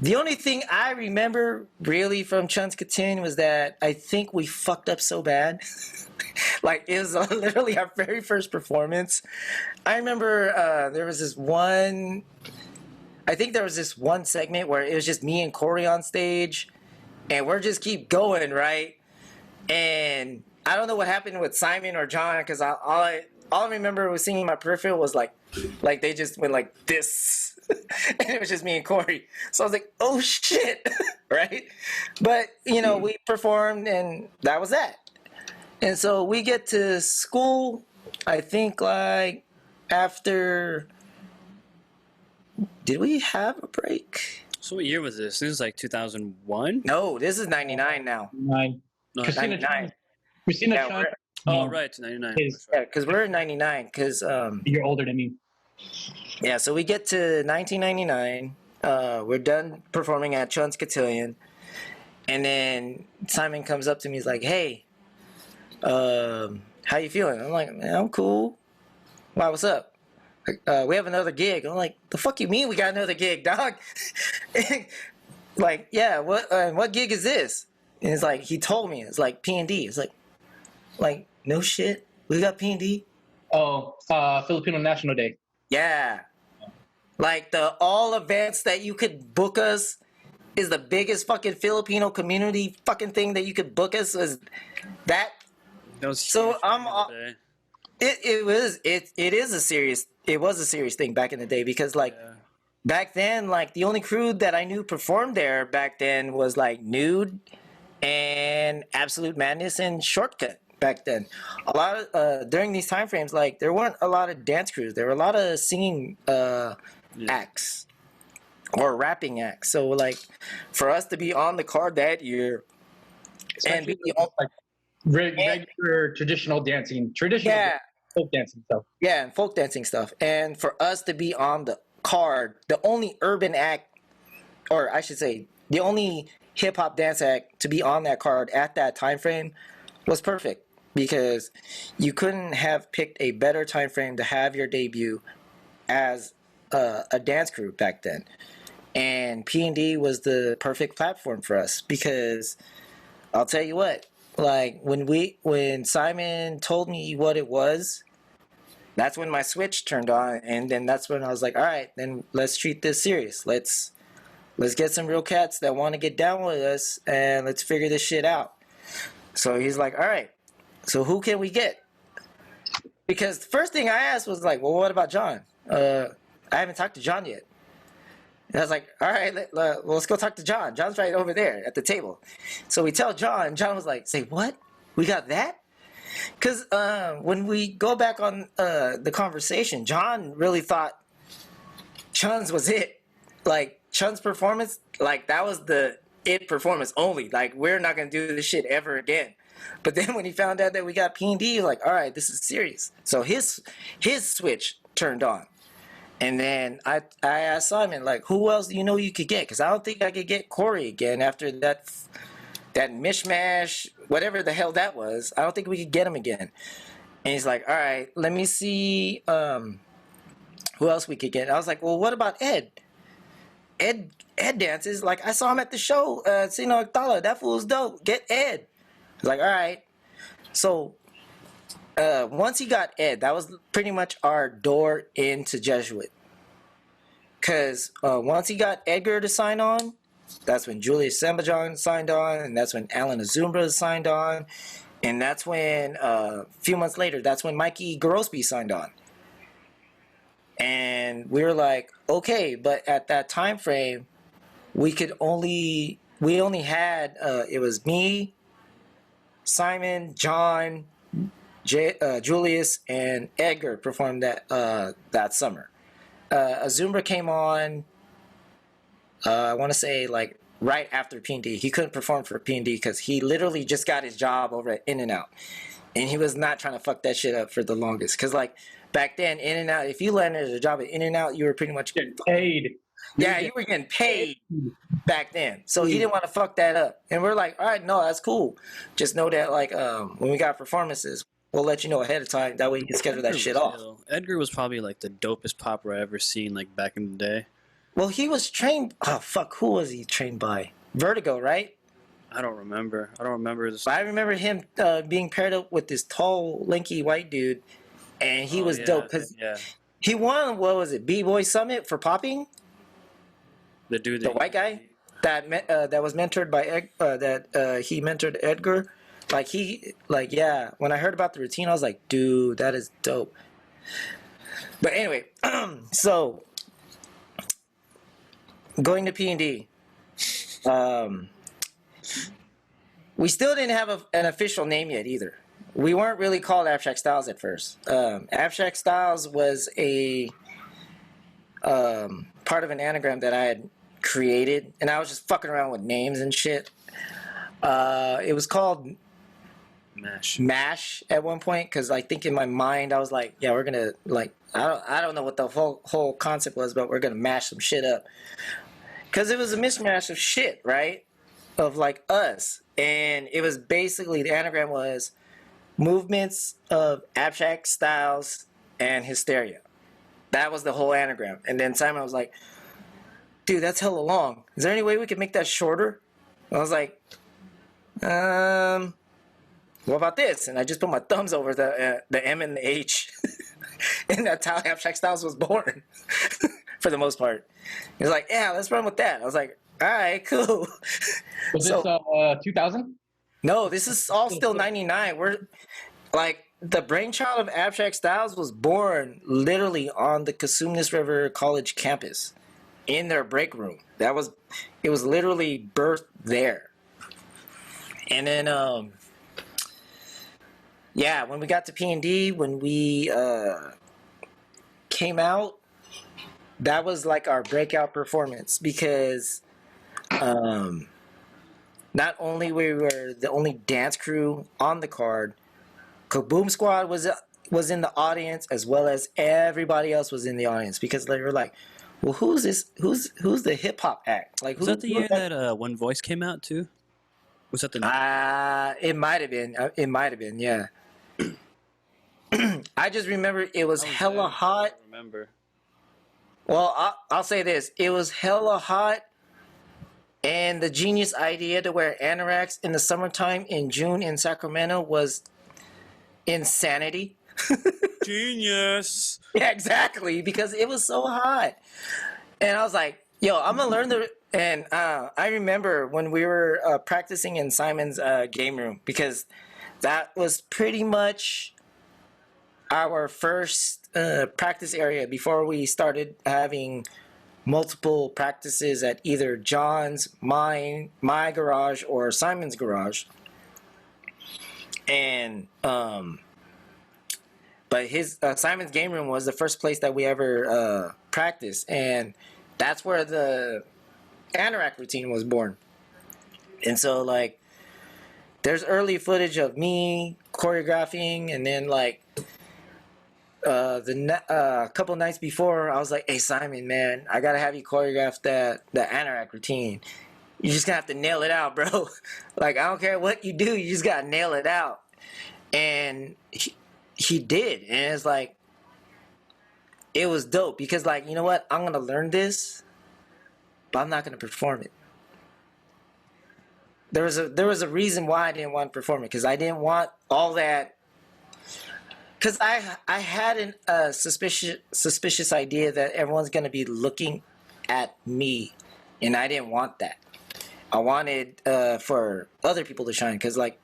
The only thing I remember really from Chun's Cotillion was that I think we fucked up so bad. Like, it was literally our very first performance. I remember there was this one segment where it was just me and Corey on stage, and we're just keep going, right? And I don't know what happened with Simon or John, because all I remember was seeing in my peripheral was like they just went like this. And it was just me and Corey. So I was like, oh shit, right? But, we performed and that was that. And so we get to school, I think like after, did we have a break? So what year was this? This is like 2001? No, this is 99 now. 99. No, Christina 99. Christina Yeah, Chun. Oh, right, 99. Yeah, because we're in 99. Because You're older than me. yeah, so we get to 1999. We're done performing at Chun's Cotillion, and then Simon comes up to me. He's like, "Hey, how you feeling?" I'm like, "Man, I'm cool. Why? What's up?" We have another gig. I'm like, "The fuck you mean we got another gig, dog?" Like, yeah. What gig is this? And it's like he told me it's like P&D. It's like no shit. We got P&D. Oh, Filipino National Day. Yeah. Like the all events that you could book us is the biggest fucking Filipino community fucking thing that you could book us is that. That was So, huge back in the day. It was a serious thing back in the day because like Yeah. back then, like the only crew that I knew performed there back then was like Nude and Absolute Madness and Shortcut back then. A lot of during these time frames, like there weren't a lot of dance crews. There were a lot of singing acts or rapping acts. So like for us to be on the card that year and be the only, Like regular traditional dancing, yeah, folk dancing stuff. yeah, and folk dancing stuff, and for us to be on the card, the only urban act, or I should say, the only hip hop dance act to be on that card at that time frame was perfect because you couldn't have picked a better time frame to have your debut as a dance crew back then. And P&D was the perfect platform for us because I'll tell you what, like when Simon told me what it was, that's when my switch turned on, and then that's when I was like, all right, then let's treat this serious. Let's get some real cats that want to get down with us, and let's figure this shit out. So he's like, all right, so who can we get? Because the first thing I asked was like, well, what about John? I haven't talked to John yet. And I was like, all right, let's go talk to John. John's right over there at the table. So we tell John, and John was like, say what? We got that? Because when we go back on the conversation, John really thought Chun's was it. Like, Chun's performance, like, that was the it performance only. Like, we're not going to do this shit ever again. But then when he found out that we got P&D, he was like, all right, this is serious. So his switch turned on. And then I asked Simon, like, who else do you know you could get? Because I don't think I could get Corey again after that mishmash, whatever the hell that was. I don't think we could get him again. And he's like, all right, let me see who else we could get. I was like, well, what about Ed? Ed dances. Like, I saw him at the show, Sino Octala. That fool's dope. Get Ed. I was like, all right. So once he got Ed, that was pretty much our door into Jesuit. Because once he got Edgar to sign on, that's when Julius Sambajon signed on, and that's when Alan Azumbra signed on, and that's when, a few months later, that's when Mikey Gorospe signed on. And we were like, okay, but at that time frame, we only had, it was me, Simon, John, Julius, and Edgar performed that summer. Azumbra came on, I want to say like right after P&D. He couldn't perform for P&D because he literally just got his job over at In-N-Out. And he was not trying to fuck that shit up for the longest. Because like back then, In-N-Out, if you landed a job at In-N-Out, you were pretty much getting paid. Yeah, you were getting paid back then. So he didn't want to fuck that up. And we're like, all right, no, that's cool. Just know that like when we got performances, we'll let you know ahead of time. That way you can schedule that shit off. Edgar was probably like the dopest popper I ever seen like back in the day. Well, he was trained. Oh fuck, who was he trained by? Vertigo, right? I don't remember. This. But I remember him being paired up with this tall, lanky white dude, and he was dope because he won. What was it? B-Boy Summit for popping. The dude, the white guy that was mentored by he mentored Edgar. When I heard about the routine, I was like, dude, that is dope. But anyway, so going to P&D, we still didn't have an official name yet either. We weren't really called Abstract Styles at first. Abstract Styles was a part of an anagram that I had created, and I was just fucking around with names and shit. It was called Mash at one point, because I think in my mind I was like, yeah, we're gonna like I don't know what the whole concept was, but we're gonna mash some shit up, because it was a mishmash of shit, right? Of like us, and it was basically the anagram was movements of abstract styles and hysteria. That was the whole anagram. And then Simon was like, dude, that's hella long. Is there any way we could make that shorter? I was like, what about this? And I just put my thumbs over the M and the H. And that's how Abstract Styles was born, for the most part. He was like, yeah, let's run with that. I was like, all right, cool. Was So- this 2000? No, this is all still 99. We're like, the brainchild of Abstract Styles was born literally on the Cosumnes River College campus in their break room. It was literally birthed there. And then, yeah, when we got to P&D, when we came out, that was like our breakout performance because not only we were the only dance crew on the card, Kaboom Squad was in the audience as well as everybody else was in the audience because they were like, well, who's this? Who's the hip hop act? Like, Was that the year that One Voice came out too? Was that the? It might have been. It might have been. Yeah. I just remember it was hella hot. I remember. Well, I'll say this: it was hella hot, and the genius idea to wear anoraks in the summertime in June in Sacramento was insanity. Genius. Yeah, exactly, because it was so hot. And I was like, yo, I'm gonna learn and I remember when we were practicing in Simon's game room, because that was pretty much our first practice area before we started having multiple practices at either John's, my garage, or Simon's garage. And but his Simon's game room was the first place that we ever practiced, and that's where the anorak routine was born. And so, like, there's early footage of me choreographing, and then like the couple nights before, I was like, "Hey Simon, man, I gotta have you choreograph the anorak routine. You just gonna have to nail it out, bro. Like, I don't care what you do, you just gotta nail it out." And he did, and it's like, it was dope because, like, you know what? I'm gonna learn this, but I'm not gonna perform it. There was a reason why I didn't want to perform it, because I didn't want all that. Because I had a suspicious idea that everyone's gonna be looking at me, and I didn't want that. I wanted for other people to shine, because, like,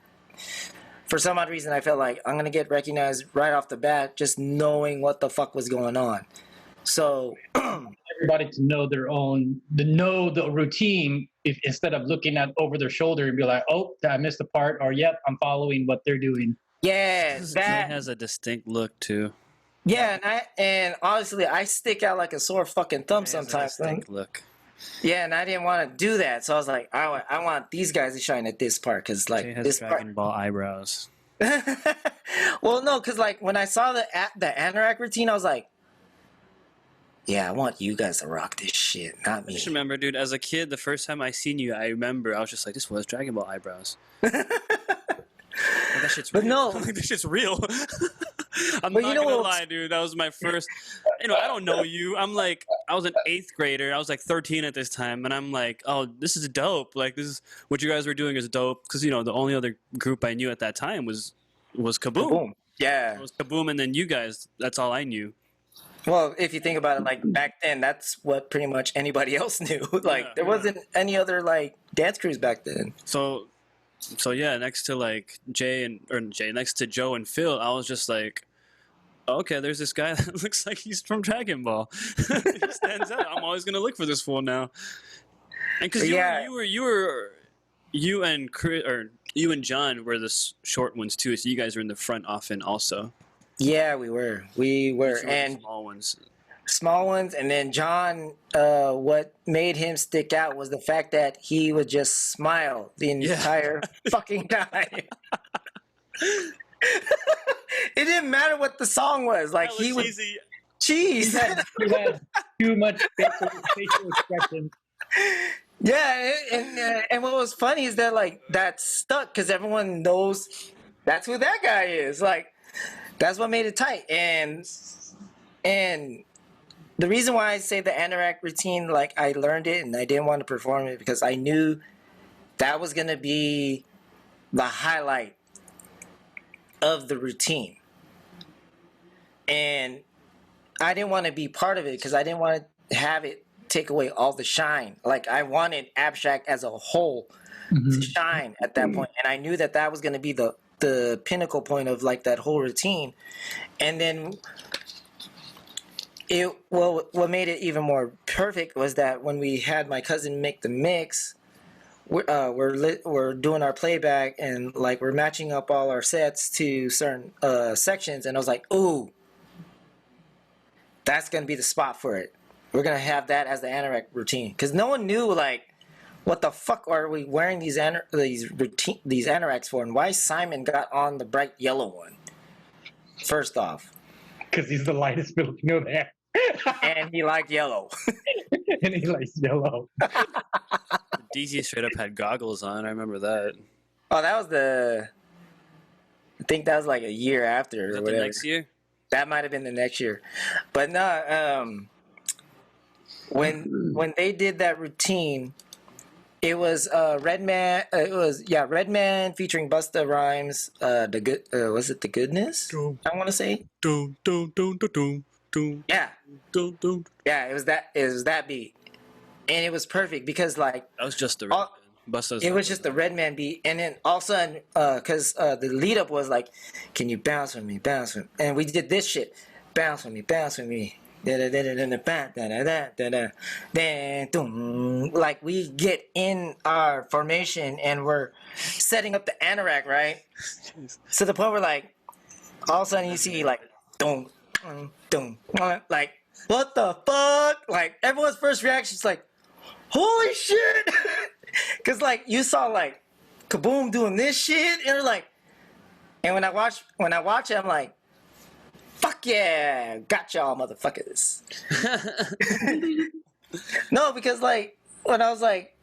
for some odd reason, I felt like I'm gonna get recognized right off the bat, just knowing what the fuck was going on. So Everybody to know the routine, if instead of looking at over their shoulder and be like, oh, I missed a part, or yep, I'm following what they're doing. yeah, Jay that has a distinct look too. yeah, and honestly, I stick out like a sore fucking thumb Jay has a sometimes. distinct look. Yeah, and I didn't want to do that, so I was like, I want these guys to shine at this part, because like Jay has this Dragon Ball eyebrows. part. Well, no, because like when I saw the anorak routine, I was like, yeah, I want you guys to rock this shit, not I me. just remember, dude, as a kid, the first time I seen you, I remember I was just like, this was Dragon Ball eyebrows. Like, that shit's But real. no. Like, this shit's real. I'm But not you know gonna what- lie, dude. That was my first. I don't know you. I'm like, I was an 8th grader. I was like 13 at this time, and I'm like, oh, this is dope. Like, this is what you guys were doing is dope. Because the only other group I knew at that time was Kaboom. Boom. Yeah. It was Kaboom, and then you guys. That's all I knew. Well, if you think about it, like back then, that's what pretty much anybody else knew. Like, Yeah, there wasn't any other like dance crews back then. So yeah, next to like next to Joe and Phil, I was just like, okay, there's this guy that looks like he's from Dragon Ball. He stands out. I'm always gonna look for this fool now. And because Yeah. you and Chris, or you and John were the short ones too, so you guys were in the front often also. Yeah, we were, You were the and small ones. small ones. And then John, what made him stick out was the fact that he would just smile the entire fucking time. It didn't matter what the song was. Like, That he would cheesy. cheese. He had too much facial expression. Yeah, and what was funny is that like that stuck because everyone knows that's who that guy is. Like, that's what made it tight. And the reason why I say the anorak routine, like, I learned it and I didn't want to perform it because I knew that was gonna be the highlight of the routine. and I didn't want to be part of it because I didn't want to have it take away all the shine. Like I wanted abstract as a whole to shine at that point, and I knew that that was going to be the pinnacle point of like that whole routine. And then what made it even more perfect was that when we had my cousin make the mix, we're doing our playback and like we're matching up all our sets to certain sections, and I was like, ooh, that's gonna be the spot for it. We're gonna have that as the anorak routine because no one knew like what the fuck are we wearing these anoraks for, and why Simon got on the bright yellow one. First off, because he's the lightest Filipino there. And he liked yellow. And he likes yellow. DZ straight up had goggles on. I remember that. Oh, that was I think that was like a year after. Was or that whatever. the next year? That might have been the next year, but no. When they did that routine, it was Redman. Redman featuring Busta Rhymes. Was it the Goodness? I want to say. Yeah. Yeah, it was that beat, and it was perfect because like that was just the Redman. Busta's it was just the Redman beat, and then all of a sudden, because the lead up was like, "Can you bounce with me, bounce with me?" And we did this shit, bounce with me, bounce with me. Like we get in our formation and we're setting up the anorak, right? To the point where like all of a sudden you see like dum dum, like what the fuck? Like everyone's first reaction is like, holy shit, because like you saw like Kaboom doing this shit, and like, and when I watch it, I'm like, fuck yeah, got y'all motherfuckers. No, because like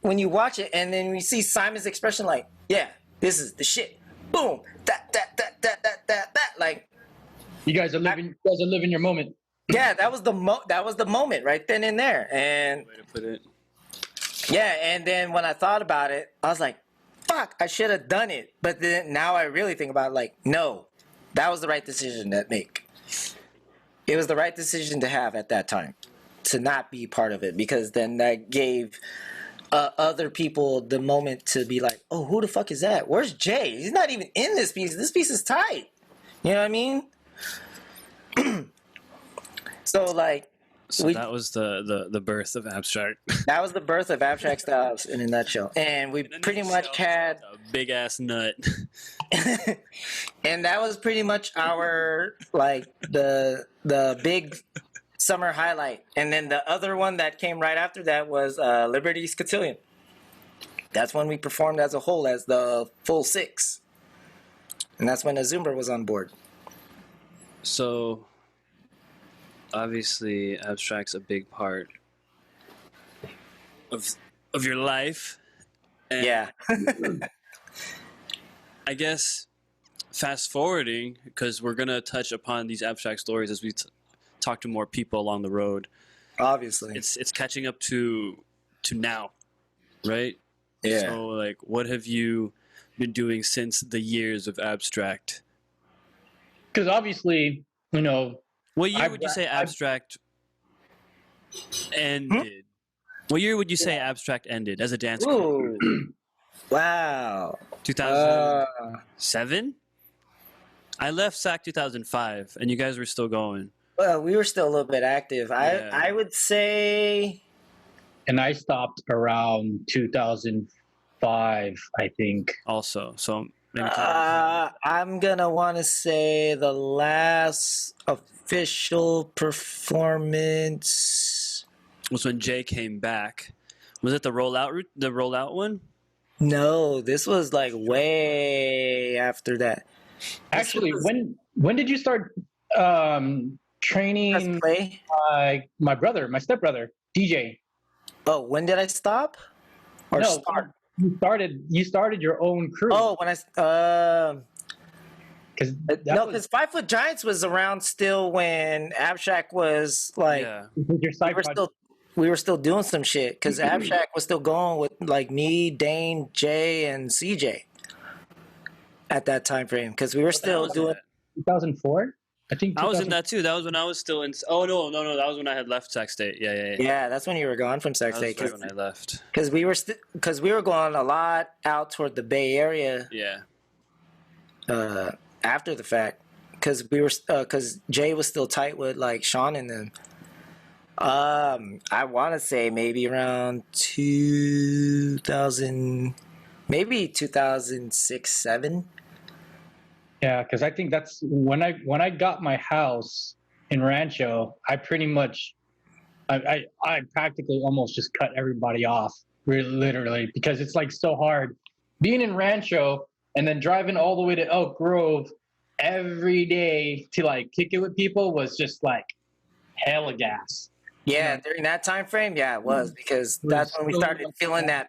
when you watch it and then we see Simon's expression, like, yeah, this is the shit. Boom, that, like. You guys are living your moment. Yeah, that was the moment right then and there, and. Way to put it. Yeah, and then when I thought about it, I was like, fuck, I should have done it. But then now I really think about it, like, no, that was the right decision to make. It was the right decision to have at that time, to not be part of it, because then that gave other people the moment to be like, oh, who the fuck is that? Where's Jay? He's not even in this piece. This piece is tight. You know what I mean? So, like, So that was the birth of abstract. that was the birth of abstract styles in a nutshell, and we pretty much had a big ass nut. and that was pretty much our like the big summer highlight. And then the other one that came right after that was Liberty's Cotillion. That's when we performed as a whole as the full six, and that's when Azumber was on board. So obviously abstract's a big part of your life. And Yeah. I guess fast forwarding, because we're gonna touch upon these abstract stories as we talk to more people along the road. Obviously. It's catching up to now, right? Yeah. So like, what have you been doing since the years of abstract? Because obviously, you know, What year would you say abstract ended? What year would you say abstract ended as a dance group? Ooh. Wow. 2007? I left SAC 2005, and you guys were still going. Well, we were still a little bit active. Yeah. I would say. and I stopped around 2005, I think. Also, so maybe I'm gonna want to say the last official performance was when Jay came back. Was it the rollout one? No, this was like way after that. Actually, when did you start training Play? my stepbrother, DJ? Oh, when did I stop? Or No, start? You started your own crew. Oh, when I because because 5 Foot Giants was around still when Abstract was like Yeah. your side project. we were still doing some shit because Abstract was still going with like me, Dane, Jay, and CJ at that time frame because we were still was doing. that? 2004. I think I was in 2000 that too. That was when I was still in. Oh no. That was when I had left Sac State. Yeah. Yeah, that's when you were gone from Sac That was State. right when I left. Because we were going a lot out toward the Bay Area Yeah. after the fact. Because Jay was still tight with like Sean and them. I want to say maybe around 2000, maybe 2006, 7. Yeah, because I think that's when I got my house in Rancho. I pretty much, I practically almost just cut everybody off, really, literally, because it's like so hard being in Rancho and then driving all the way to Elk Grove every day to like kick it with people was just like hella gas. Yeah, during that time frame, yeah, it was because that's when we started feeling that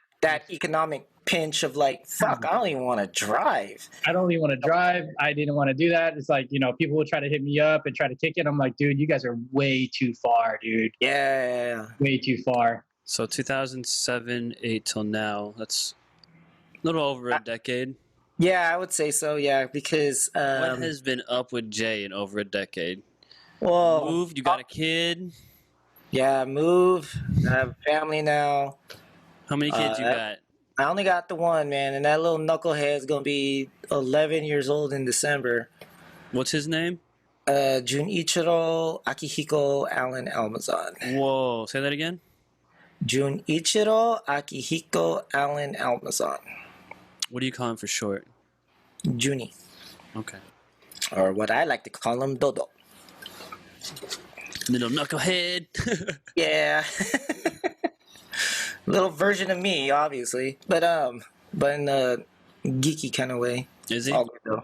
economic pinch of like, fuck, I don't even want to drive. I don't even want to drive. I didn't want to do that. It's like, people would try to hit me up and try to kick it. I'm like, dude, you guys are way too far, dude. Yeah. Way too far. So 2007, 8 till now. That's a little over a decade. Yeah, I would say so. Yeah, because What has been up with Jay in over a decade? well, Moved. You got a kid. Yeah, move. I have a family now. How many kids you got? I only got the one, man, and that little knucklehead is gonna be 11 years old in December. What's his name? Junichiro Akihiko Allen Almazan. Whoa, say that again. Junichiro Akihiko Allen Almazan. What do you call him for short? Juni, Okay. or what I like to call him, Dodo. Little knucklehead. Yeah. Little version of me, obviously, but in a geeky kind of way. Is he? All good though.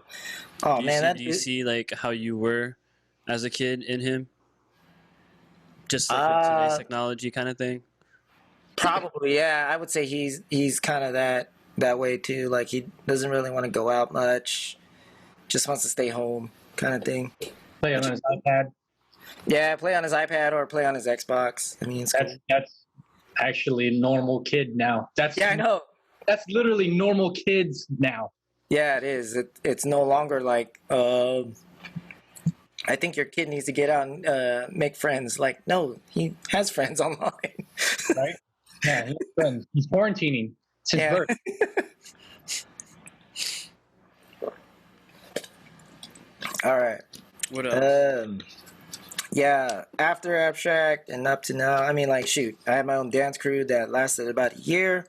Oh man, Do you see like how you were as a kid in him? Just like with today's technology kind of thing. Probably, yeah. I would say he's kind of that way too. Like he doesn't really want to go out much. Just wants to stay home, kind of thing. Play on his iPad. Yeah, play on his iPad or play on his Xbox. I mean, that's actually a normal kid now. I know. That's literally normal kids now. Yeah, it is. It's no longer like. I think your kid needs to get out and make friends. Like, no, he has friends online. Right? Yeah, he has friends. He's quarantining since birth. All right. What else? Yeah, after Abstract and up to now, I mean, like, shoot, I had my own dance crew that lasted about a year.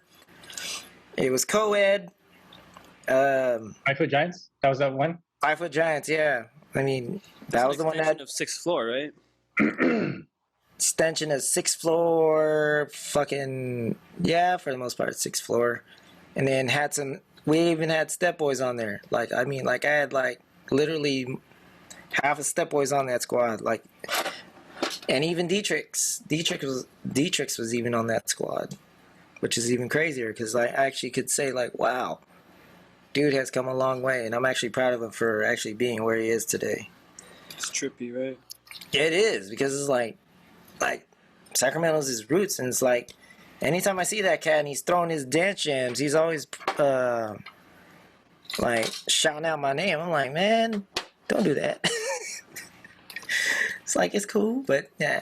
It was co-ed. 5 Foot Giants? That was that one? 5 Foot Giants, yeah. I mean, that was the one that... of 6th floor, right? Extension of 6th floor, fucking... Yeah, for the most part, 6th floor. And then had some... We even had Step Boys on there. Like, I mean, like, I had, like, literally... half of Step Boys on that squad, like, and even Dietrich was even on that squad, which is even crazier because I actually could say like, wow, dude has come a long way, and I'm actually proud of him for actually being where he is today. It's trippy, right? Yeah, it is because it's like Sacramento's his roots, and it's like anytime I see that cat and he's throwing his dance jams, he's always like shouting out my name. I'm like, man, don't do that. It's like, it's cool, but yeah.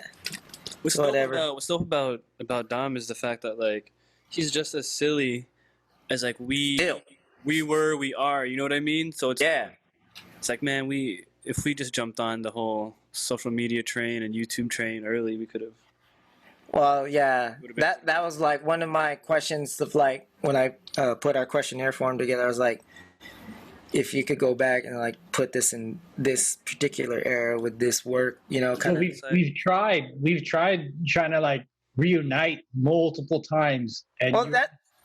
Whatever. What's dope about Dom is the fact that like he's just as silly as like we are. You know what I mean? So it's it's like, man, if we just jumped on the whole social media train and YouTube train early, we could have. Well, yeah, that was like one of my questions of like when I put our questionnaire form together. I was like, if you could go back and like put this in this particular era with this work, kind of. We've tried trying to like reunite multiple times. And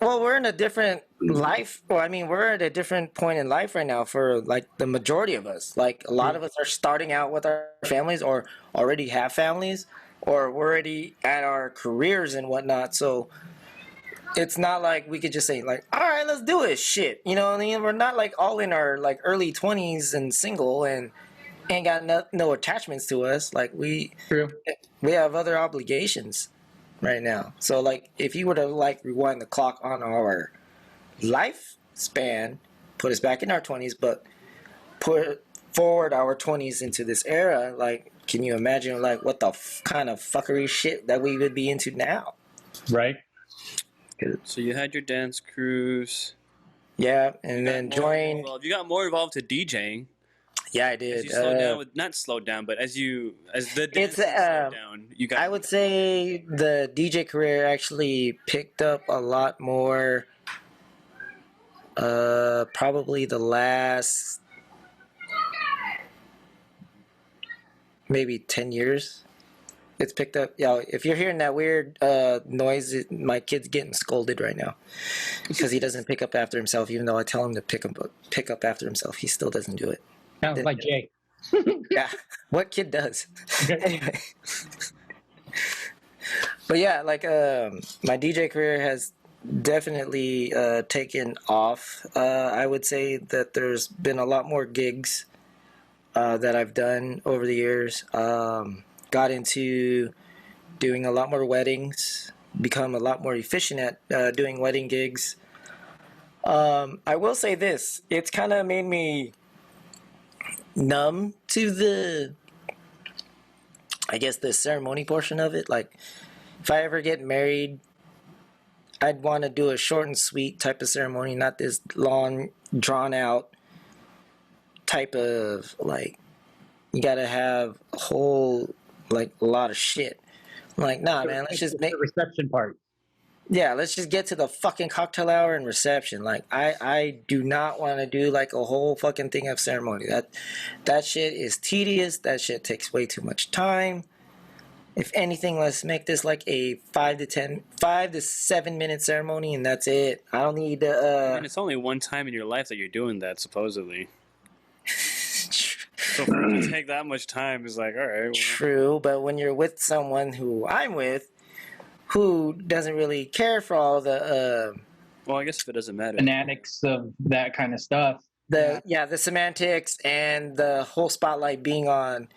we're in a different life. Well, I mean, we're at a different point in life right now for like the majority of us. Like a lot of us are starting out with our families or already have families or we're already at our careers and whatnot. So it's not like we could just say like, all right, let's do it. Shit. You know what I mean? We're not like all in our like early 20s and single and ain't got no attachments to us. Like we have other obligations right now. So like if you were to like rewind the clock on our lifespan, put us back in our 20s, but forward our 20s into this era, like, can you imagine, like, what the kind of fuckery shit that we would be into now? Right. So you had your dance crews. Yeah, and then joined. You got more involved to DJing. Yeah, I As did. you slowed down with not slowed down, but as the dance slowed down, you got. I would say the DJ career actually picked up a lot more. Probably the last maybe 10 years. It's picked up. Yo, if you're hearing that weird noise, my kid's getting scolded right now because he doesn't pick up after himself. Even though I tell him to pick up after himself, he still doesn't do it. Sounds like Jay. Yeah, what kid does? Anyway. But yeah, like my DJ career has definitely taken off. I would say that there's been a lot more gigs that I've done over the years. Got into doing a lot more weddings, become a lot more efficient at doing wedding gigs. I will say this, it's kind of made me numb to the ceremony portion of it. Like, if I ever get married, I'd want to do a short and sweet type of ceremony, not this long, drawn out type of, like, you gotta have a whole, like, a lot of shit. Like, nah, man, let's just make the reception part. Yeah, let's just get to the fucking cocktail hour and reception. Like, I do not want to do like a whole fucking thing of ceremony. That shit is tedious. That shit takes way too much time. If anything, let's make this like a 5 to 7 minute ceremony, and that's it. I don't need to. And it's only one time in your life that you're doing that, supposedly. So for it to take that much time is like, all right. Well. True, but when you're with someone who I'm with, who doesn't really care for all the well, I guess if it doesn't matter, fanatics of that kind of stuff, the semantics and the whole spotlight being on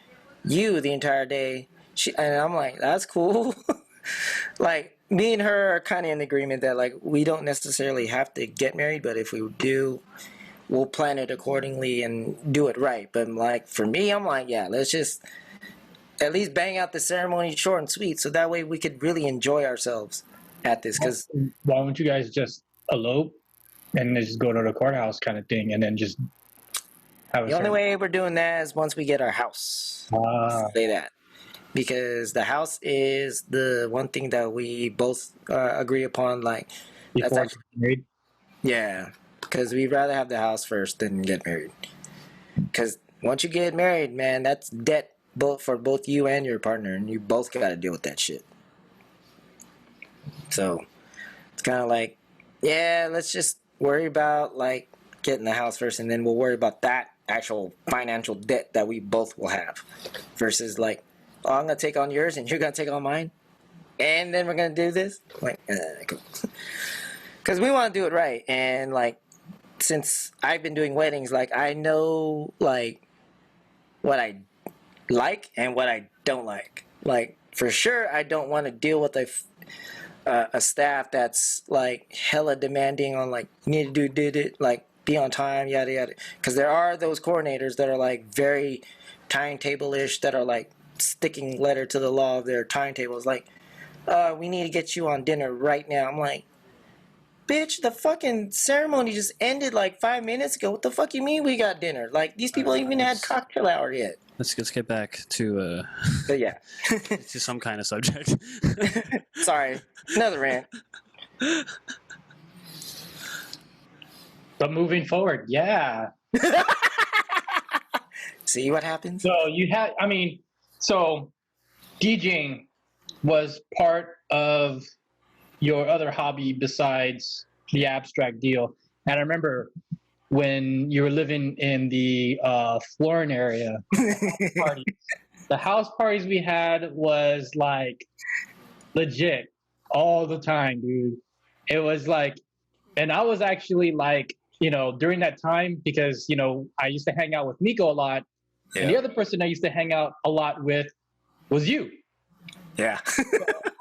you the entire day, and I'm like, that's cool. Like, me and her are kind of in agreement that, like, we don't necessarily have to get married, but if we do, we'll plan it accordingly and do it right. But, like, for me, I'm like, yeah, let's just at least bang out the ceremony short and sweet, so that way we could really enjoy ourselves at this. Because why don't you guys just elope and just go to the courthouse kind of thing, and then just have the only way we're doing that is once we get our house. Say that, because the house is the one thing that we both agree upon. Like, that's actually married. Yeah, because we'd rather have the house first than get married. Because once you get married, man, that's debt. For both you and your partner, and you both got to deal with that shit. So it's kind of like, yeah, let's just worry about, like, getting the house first, and then we'll worry about that actual financial debt that we both will have. Versus, like, oh, I'm gonna take on yours and you're gonna take on mine, and then we're gonna do this. Like, cool. Because we want to do it right, and, like, since I've been doing weddings, like, I know, like, what I like and what I don't like. Like, for sure, I don't want to deal with a staff that's, like, hella demanding on, like, you need to do it, like, be on time, yada yada. Because there are those coordinators that are, like, very timetable-ish, that are, like, sticking letter to the law of their timetables. Like, we need to get you on dinner right now. I'm like, bitch, the fucking ceremony just ended like 5 minutes ago. What the fuck you mean we got dinner? Like, these people even had cocktail hour yet. Let's get back to But yeah, to some kind of subject. Sorry, another rant. But moving forward, yeah. See what happens? So you had, so DJing was part of your other hobby besides the abstract deal. And I remember when you were living in the Florin area, the house parties we had was, like, legit all the time, dude. It was like, and I was actually, like, during that time, because, I used to hang out with Miko a lot. Yeah. And the other person I used to hang out a lot with was you. Yeah. So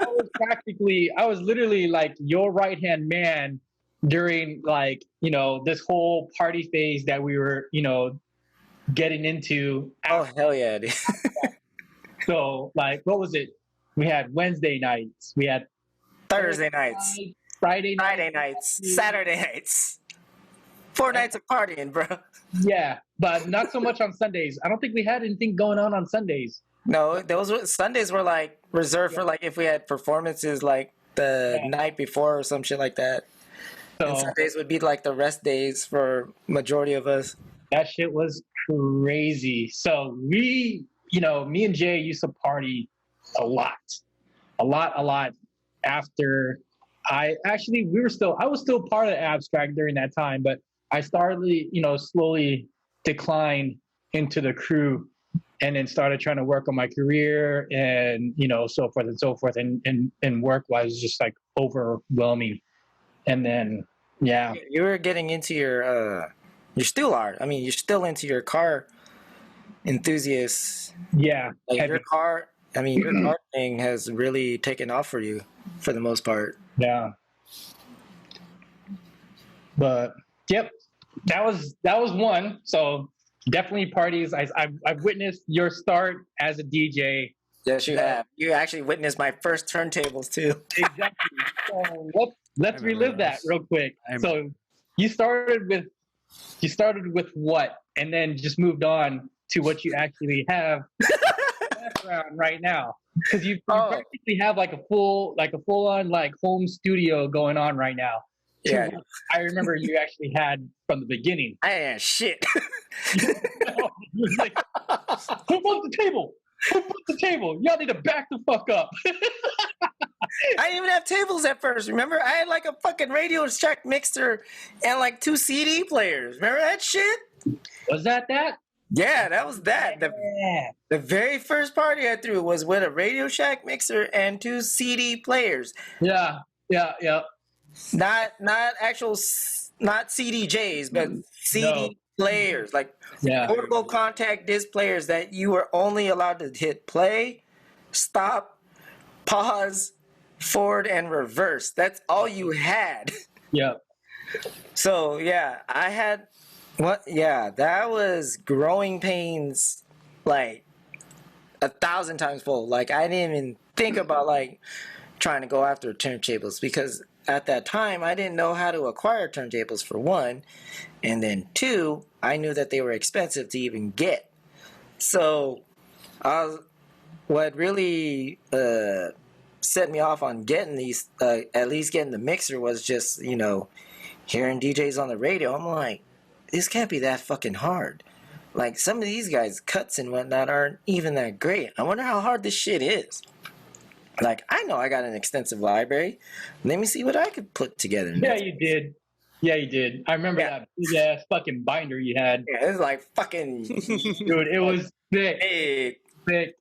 I was literally, like, your right-hand man during, like, this whole party phase that we were, getting into. Oh hell yeah, dude. So like, what was it? We had Wednesday nights. We had Thursday nights, Friday nights. Friday nights, Saturday nights. 4 nights of partying, bro. Yeah, but not so much on Sundays. I don't think we had anything going on Sundays. No, Sundays were like reserved for like if we had performances like the night before or some shit like that. And So Sundays would be like the rest days for majority of us. that shit was crazy. So we, me and Jay used to party a lot. After I was still part of the abstract during that time, but I started, slowly declined into the crew and then started trying to work on my career and, so forth and so forth. And work was just like overwhelming. And then, yeah. You were getting into you still are. I mean, you're still into your car enthusiast. Yeah. Like your car thing has really taken off for you for the most part. Yeah. But yep, that was one. So definitely parties. I've witnessed your start as a DJ. Yes, you have. You actually witnessed my first turntables too. Exactly. So let's relive that real quick. So you started with what, and then just moved on to what you actually have background right now, because you practically have like a full on like home studio going on right now. Yeah, I remember you actually had from the beginning. I ain't shit. Like, who put the table? Who put the table? Y'all need to back the fuck up. I didn't even have tables at first. Remember, I had like a fucking Radio Shack mixer and like 2 CD players. Remember that shit? Was that? Yeah, that was that. The very first party I threw was with a Radio Shack mixer and 2 CD players. Yeah. Not CDJs, but CD players, like portable contact disc players that you were only allowed to hit play, stop, pause, forward, and reverse. That's all you had. Yeah. So yeah, I had that was growing pains like 1,000 times fold. Like I didn't even think about like trying to go after turntables, because at that time I didn't know how to acquire turntables, for one, and then 2, I knew that they were expensive to even get. So what really set me off on getting these, at least getting the mixer, was just hearing DJs on the radio. I'm like, this can't be that fucking hard. Like, some of these guys' cuts and whatnot aren't even that great. I wonder how hard this shit is. Like, I know I got an extensive library. Let me see what I could put together. Yeah, you did. I remember that big ass fucking binder you had. Yeah, it was like fucking... Dude, it was thick. Thick.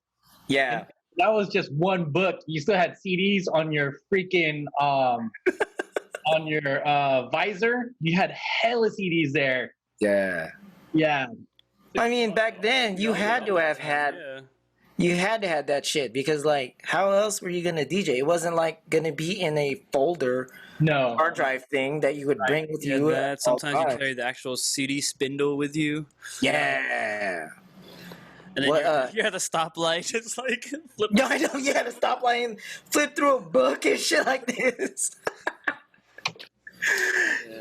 Yeah. And that was just one book. You still had CDs on your freaking... on your visor. You had hella CDs there. Yeah. Yeah. I mean, back then, you had to have had... You had to have that shit, because, like, how else were you going to DJ? It wasn't, like, going to be in a folder, hard drive thing that you would bring with you. That. Sometimes you carry the actual CD spindle with you. Yeah. And then you had the stoplight. It's like... flip. No, I know. You had to stoplight and flip through a book and shit like this.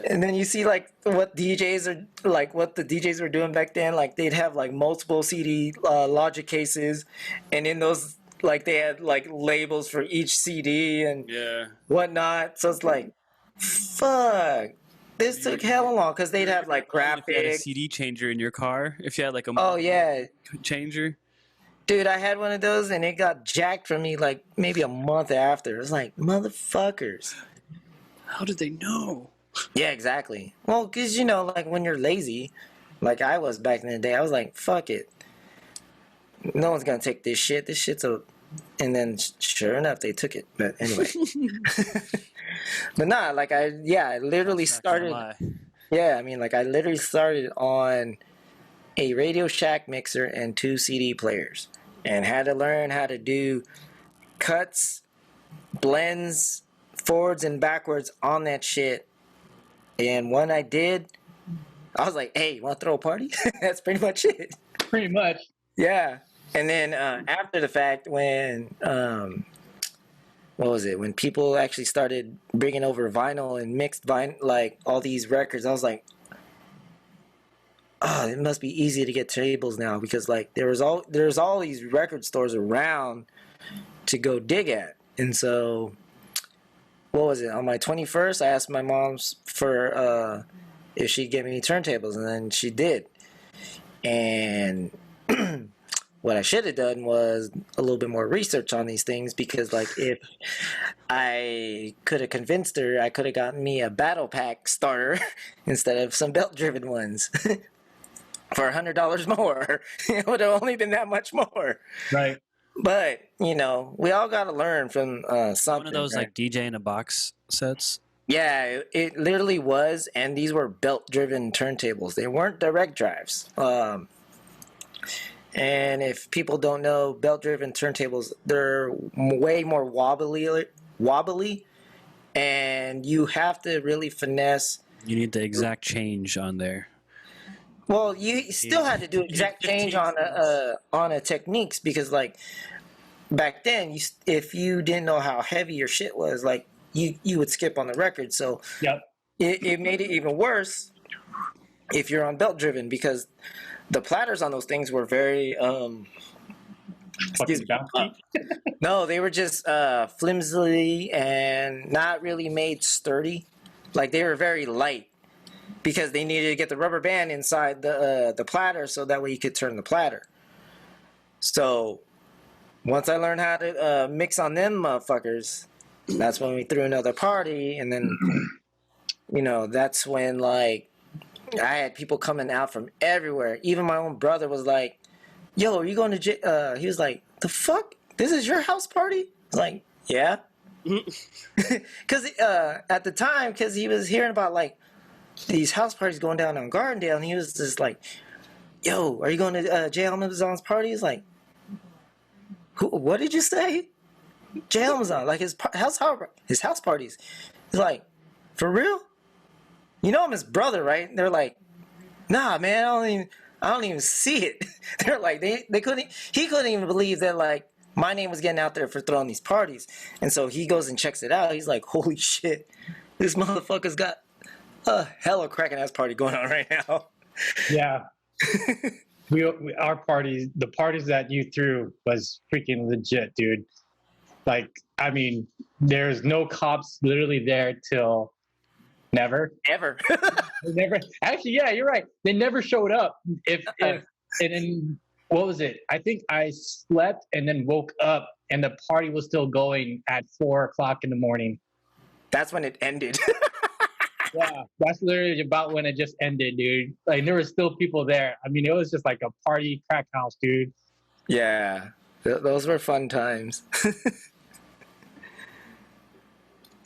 And then you see like what the DJs were doing back then. Like they'd have like multiple CD Logic cases, and in those like they had like labels for each CD and whatnot. So it's like, fuck, this took hella long, because they'd have like graphics. If you had a CD changer in your car, if you had like a changer. Dude, I had one of those and it got jacked from me like maybe a month after. It was like, motherfuckers. How did they know? Yeah, exactly. Well, because, like when you're lazy, like I was back in the day, I was like, fuck it. No one's going to take this shit. This shit's a... And then sure enough, they took it. But anyway. But nah, like I literally started... Yeah, I mean, like I literally started on a Radio Shack mixer and 2 CD players. And had to learn how to do cuts, blends, forwards and backwards on that shit. And when I did, I was like, hey, you want to throw a party? That's pretty much it. Pretty much. Yeah. And then after the fact, when what was it? When people actually started bringing over vinyl and mixed vinyl, like all these records, I was like, oh, it must be easy to get tables now because like there's all these record stores around to go dig at. And so, what was it? On my 21st, I asked my mom for if she'd get me turntables, and then she did. And what I should have done was a little bit more research on these things because, like, if I could have convinced her, I could have gotten me a battle pack starter instead of some belt-driven ones for $100 more. It would have only been that much more. Right. But, you know, we all got to learn from something. One of those right? like DJ in a box sets. Yeah, it literally was, and these were belt-driven turntables. They weren't direct drives. And if people don't know, belt-driven turntables, they're way more wobbly, and you have to really finesse. You need the exact change on there. Well, you still had to do exact change on a techniques because, like, back then, if you didn't know how heavy your shit was, like, you would skip on the record. So Yep. it made it even worse if you're on belt-driven because the platters on those things were very excuse me. No, they were just flimsy and not really made sturdy. Like they were very light because they needed to get the rubber band inside the platter so that way you could turn the platter. So once I learned how to mix on them motherfuckers, that's when we threw another party, and then you know that's when like I had people coming out from everywhere. Even my own brother was like, yo, are you going to he was like, the fuck? This is your house party? I was like, yeah. Because at the time, because he was hearing about like these house parties going down on Gardendale, and he was just like, yo, are you going to Jay Amazon's party? He's like, what did you say? Jay Amazon, like his house parties. He's like, for real? You know I'm his brother, right? They're like, nah, man, I don't even see it. They're like, he couldn't even believe that like my name was getting out there for throwing these parties. And so he goes and checks it out. He's like, holy shit, this motherfucker's got a hella cracking ass party going on right now. Yeah. Our parties, the parties that you threw was freaking legit, dude. Like, I mean, there's no cops literally there till never. Ever. Never. Actually, yeah, you're right. They never showed up. If and then what was it? I think I slept and then woke up and the party was still going at 4:00 in the morning. That's when it ended. Yeah, that's literally about when it just ended, dude. Like there were still people there. I mean, it was just like a party crack house, dude. Yeah, those were fun times.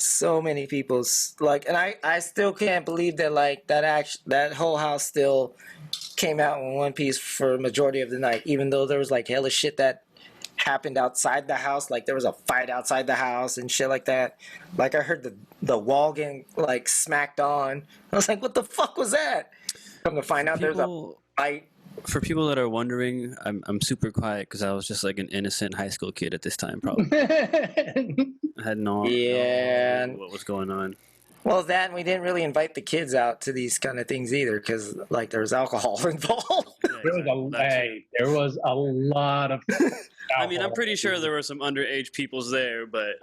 So many people like, and I still can't believe that like that whole house still came out in one piece for a majority of the night, even though there was like hella shit that happened outside the house. Like there was a fight outside the house and shit like that. Like I heard the wall getting like smacked on. I was like, what the fuck was that? Come to find out, there's a fight. For people that are wondering, I'm super quiet because I was just like an innocent high school kid at this time, probably. I had no idea what was going on. Well, that and we didn't really invite the kids out to these kind of things either because like there was alcohol involved. There was a lot of. I mean, I'm pretty sure there were some underage peoples there, but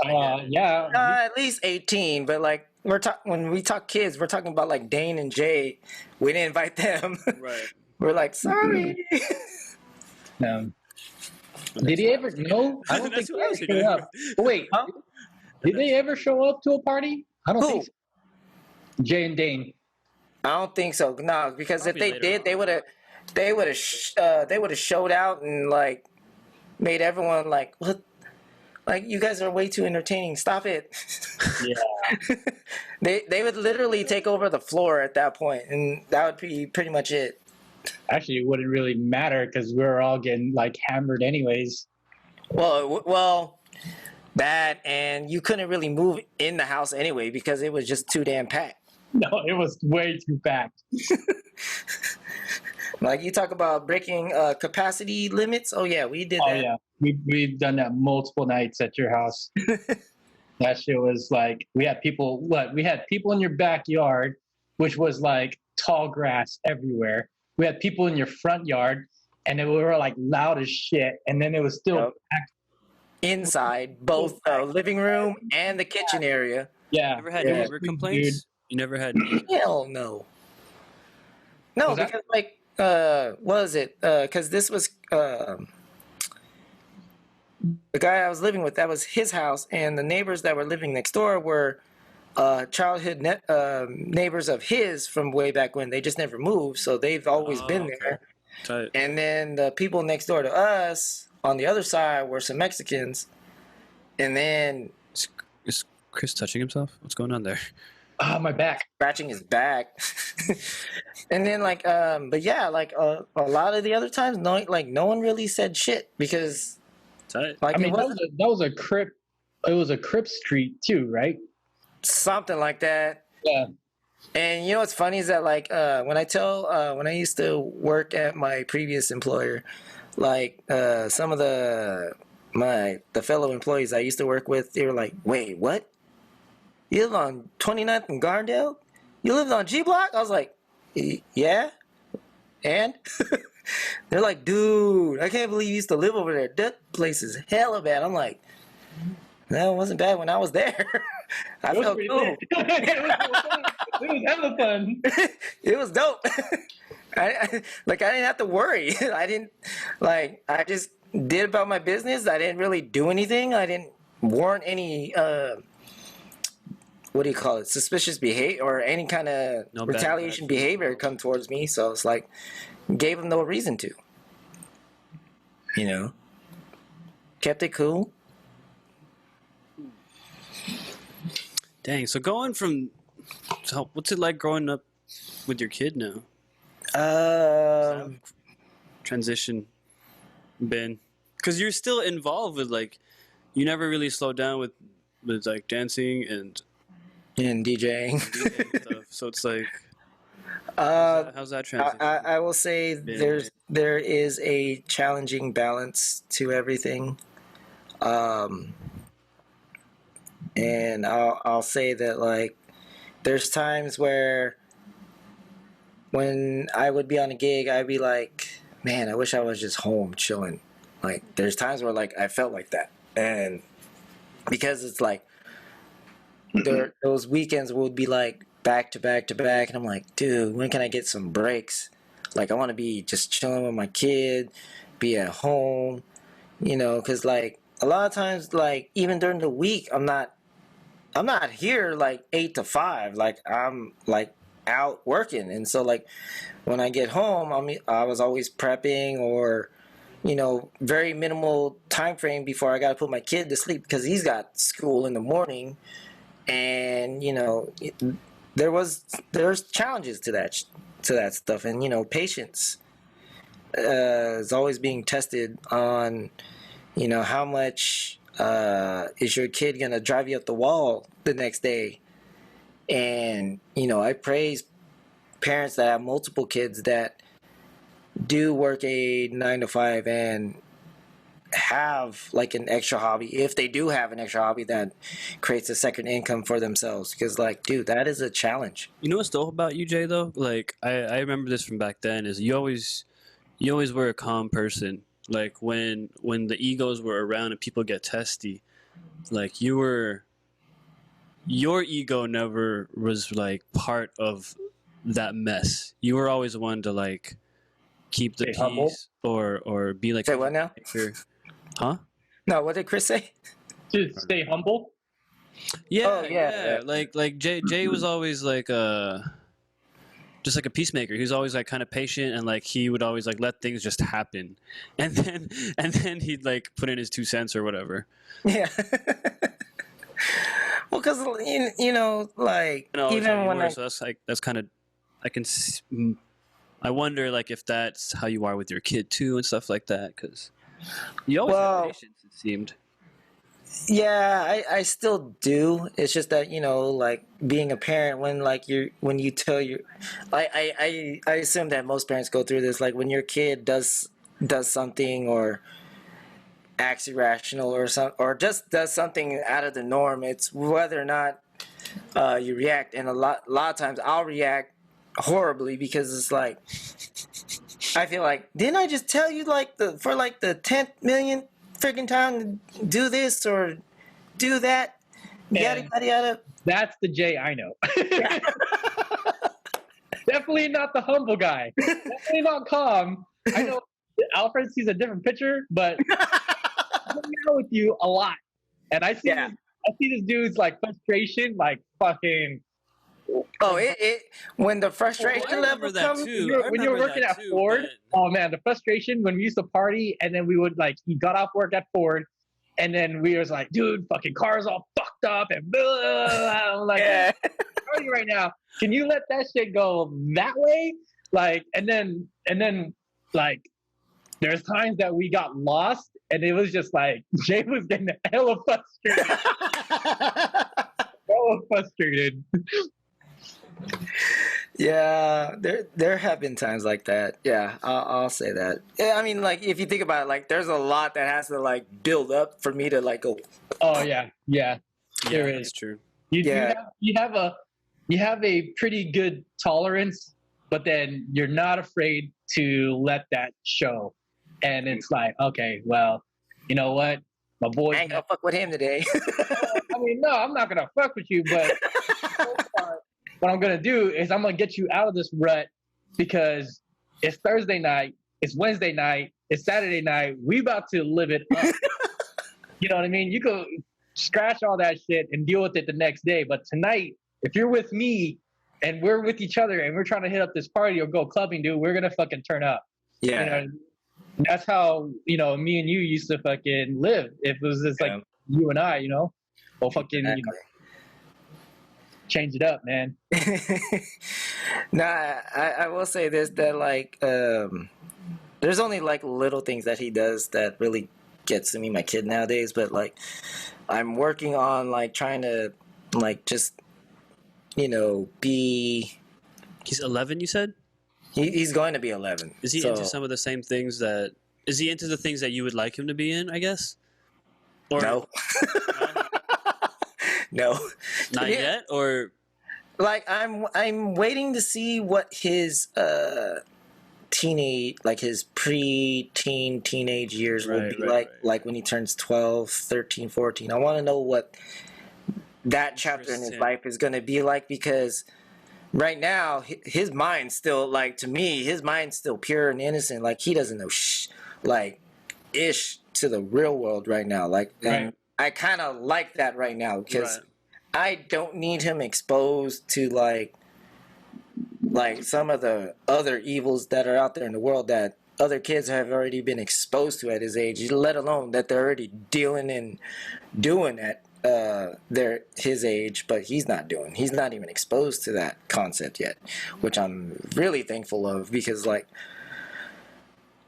yeah, at least 18. But like when we talk kids, we're talking about like Dane and Jay. We didn't invite them. Right. We're like, sorry. Did he ever? No, I don't think That's they ever showed up. Wait, did they ever show up to a party? I don't think so. Jay and Dane. I don't think so. No, because Probably if they did, they would have showed out and like made everyone like, what? Like you guys are way too entertaining. Stop it. Yeah. They would literally take over the floor at that point, and that would be pretty much it. Actually, it wouldn't really matter because we were all getting like hammered anyways. Well, that and you couldn't really move in the house anyway because it was just too damn packed. No, it was way too packed. Like you talk about breaking capacity limits. Oh yeah, we did Oh that. yeah, we've done that multiple nights at your house. That shit was like we had people. What we had people in your backyard, which was like tall grass everywhere. We had people in your front yard, and we were like loud as shit. And then it was still Yep. Inside both the living room and the kitchen area. yeah. Never had Yeah. neighbor complaints. You never had. Hell no. No, Was that- because like what was it? Because this was the guy I was living with. That was his house, and the neighbors that were living next door were childhood neighbors of his from way back when. They just never moved, so they've always Oh, been okay. there. Tight. And then the people next door to us on the other side were some Mexicans. And then Is Chris touching himself? What's going on there? Oh, my back. scratching his back. And then like but yeah, like a lot of the other times no one really said shit because Tight. like I mean, it that was was a Crip. It was a Crip street too, right? something like that. Yeah. And you know what's funny is that like when I used to work at my previous employer, like some of the fellow employees I used to work with, they were like, "Wait, what? You live on 29th and Garndale? You lived on G Block?" I was like, "Yeah." And they're like, "Dude, I can't believe you used to live over there. That place is hella bad." I'm like, "That wasn't bad when I was there." I It was felt pretty cool. lit. It was hella fun. It was dope. I didn't have to worry. I just did about my business. I didn't really do anything. I didn't warrant any what do you call it? Suspicious behavior or any kind of No bad retaliation vibes. behavior come towards me. So it's like gave them no reason to. You know, kept it cool. Dang. So what's it like growing up with your kid now? Transition been? Because you're still involved with like, you never really slowed down with like dancing and In DJing. DJing stuff. So it's like, how's that transition? I will say been? there is a challenging balance to everything, and I'll say that like there's times where when I would be on a gig, I'd be like, man, I wish I was just home chilling. Like there's times where like I felt like that, and because it's like those weekends would be like back to back to back, and I'm like, dude, when can I get some breaks? Like I want to be just chilling with my kid, be at home, because like a lot of times, like even during the week, I'm not here like 8 to 5. Like I'm like out working, and so like when I get home, I was always prepping or very minimal time frame before I got to put my kid to sleep because he's got school in the morning, and there's challenges to that stuff, and patience is always being tested on how much is your kid gonna drive you up the wall the next day. And I praise parents that have multiple kids that do work a 9 to 5 and have like an extra hobby, if they do have an extra hobby that creates a second income for themselves, because like, dude, that is a challenge. You know what's dope about you, Jay? Though, like I remember this from back then. Is you always were a calm person. Like when the egos were around and people get testy, like your ego never was like part of that mess. You were always one to like keep the Stay peace humble. or be like. Say what now? Huh? No, what did Chris say? To stay humble. Yeah, Oh, yeah. Like Jay was always like just like a peacemaker. He was always like kind of patient, and like he would always like let things just happen, and then he'd like put in his 2 cents or whatever. Yeah. Well, because like even when So that's kind of I wonder like if that's how you are with your kid too and stuff like that, because you always Well, have patience. It seemed. I still do. It's just that, like being a parent, when you tell your, I assume that most parents go through this. Like when your kid does something or acts irrational or just does something out of the norm. It's whether or not you react, and a lot of times I'll react horribly because it's like I feel like, didn't I just tell you for the 10th million freaking time to do this or do that? Yada And yada yada. that's the Jay I know. Definitely not the humble guy. Definitely not calm. I know Alfred sees a different picture, but I hang out with you a lot, and Yeah. I see this dude's like frustration, like fucking. Oh, it when the Well, frustration I remember level that comes. too. When you were working at Ford, oh man, the frustration when we used to party, and then we would like he got off work at Ford, and then we was like, dude, fucking car's all fucked up, and blah. I'm like, Yeah. party right now. Can you let that shit go that way? Like, and then like, there's times that we got lost, and it was just like Jay was getting hella frustrated, hella frustrated. Yeah, there have been times like that. Yeah, I'll say that. Yeah, I mean, like if you think about it, like there's a lot that has to like build up for me to like go. Oh yeah, Yeah, there that's is. true. You have a pretty good tolerance, but then you're not afraid to let that show. And it's like, okay, well, you know what? My boy. I ain't gonna fuck with him today. I mean, no, I'm not gonna fuck with you, but what I'm gonna do is I'm gonna get you out of this rut because it's Thursday night, it's Wednesday night, it's Saturday night. We about to live it up. You know what I mean? You go scratch all that shit and deal with it the next day. But tonight, if you're with me and we're with each other and we're trying to hit up this party or go clubbing, dude, we're gonna fucking turn up. Yeah. You know, that's how me and you used to fucking live. If it was just like you and I, well, fucking change it up, man. Nah, I will say this, that like there's only like little things that he does that really gets to me, my kid nowadays, but like I'm working on like trying to like just be. He's 11, you said? He's going to be 11. Is he into some of the same things that? Is he into the things that you would like him to be in? I guess. Or No. No. not yet. Or like I'm waiting to see what his his pre-teen teenage years will be like when he turns 12, 13, 14. I want to know what that chapter in his life is going to be like, because right now his mind's still, like, to me, his mind's still pure and innocent. Like he doesn't know ish to the real world right now. Like, and I kind of like that right now, because I don't need him exposed to like some of the other evils that are out there in the world that other kids have already been exposed to at his age, let alone that they're already dealing and doing at his age, but he's not doing. He's not even exposed to that concept yet, which I'm really thankful of, because like,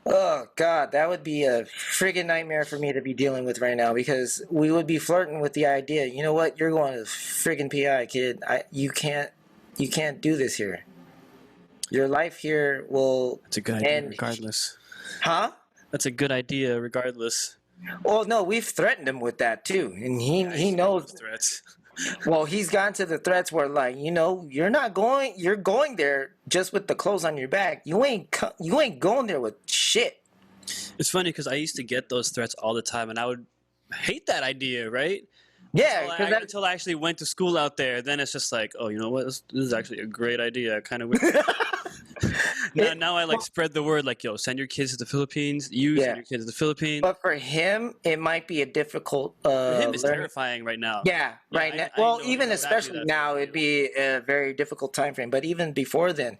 oh God, that would be a friggin' nightmare for me to be dealing with right now, because we would be flirting with the idea, you know what, you're going to friggin' PI, kid. You can't do this here. Your life here will. It's a good idea, regardless. Huh? That's a good idea, regardless. Well, no, we've threatened him with that too, and he knows threats. Well, he's gotten to the threats where, like, you're not going. You're going there just with the clothes on your back. You ain't going there with shit. It's funny because I used to get those threats all the time, and I would hate that idea, right? Yeah, until I actually went to school out there. Then it's just like, oh, you know what? This is actually a great idea. I kind of wish. Now I like spread the word, like, yo, send your kids to the Philippines. Send your kids to the Philippines. But for him, it might be a difficult. For him, it's terrifying right now. Yeah, right now. Well, even especially now, it'd be a very difficult time frame. But even before then,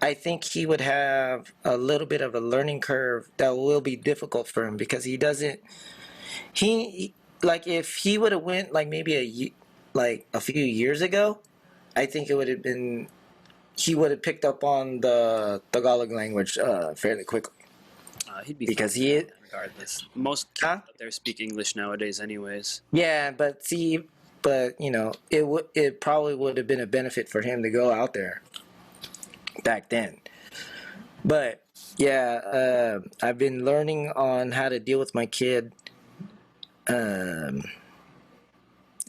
I think he would have a little bit of a learning curve that will be difficult for him, because he doesn't. He like, if he would have went like maybe a few years ago, I think it would have been. He would have picked up on the Tagalog language fairly quickly. He'd be because regardless. Most kids Huh? out there speak English nowadays, anyways. Yeah, but you know, it probably would have been a benefit for him to go out there back then. But yeah, I've been learning on how to deal with my kid.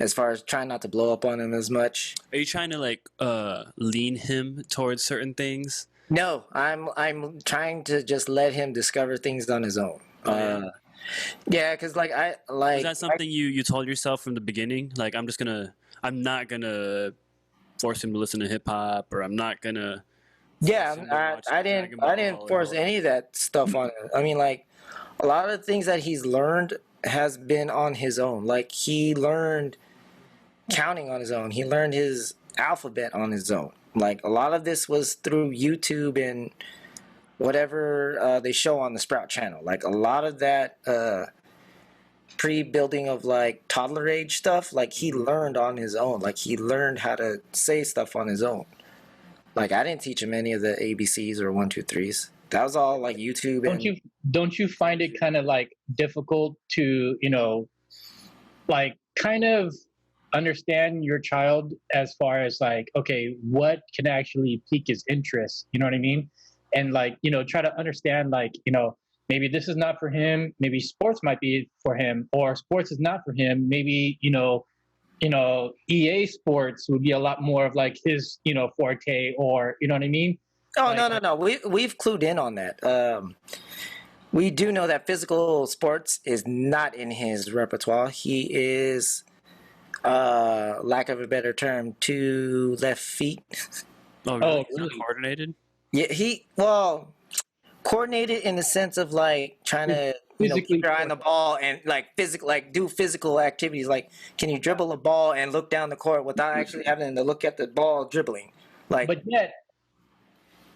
As far as trying not to blow up on him as much. Are you trying to like lean him towards certain things? No, I'm trying to just let him discover things on his own. Oh, yeah. Yeah, because like Is that something you told yourself from the beginning? Like I'm not gonna force him to listen to hip hop, or I'm not gonna. Yeah, force him to watch I Dragon didn't Ball force or- any of that stuff on him. I mean, like a lot of the things that he's learned has been on his own. Like he learned counting on his own. He learned his alphabet on his own. Like a lot of this was through YouTube and whatever they show on the Sprout channel. Like a lot of that pre-building of like toddler age stuff, like he learned on his own. Like he learned how to say stuff on his own. Like I didn't teach him any of the ABCs or 1, 2, 3s. That was all like YouTube. Don't you find it kind of like difficult to, you know, like kind of understand your child as far as like, okay, what can actually pique his interest? You know what I mean? And like, you know, try to understand like, you know, maybe this is not for him. Maybe sports might be for him, or sports is not for him. Maybe, you know, EA Sports would be a lot more of like his, you know, forte, or you know what I mean? Oh, Like- no. We've clued in on that. We do know that physical sports is not in his repertoire. He is, lack of a better term, 2 left feet. Oh, really? Oh, He's not really? coordinated? Yeah, coordinated in the sense of like trying to Physically keep your eye on the ball and like do physical activities. Like, can you dribble a ball and look down the court without actually having to look at the ball dribbling? Like, But yet,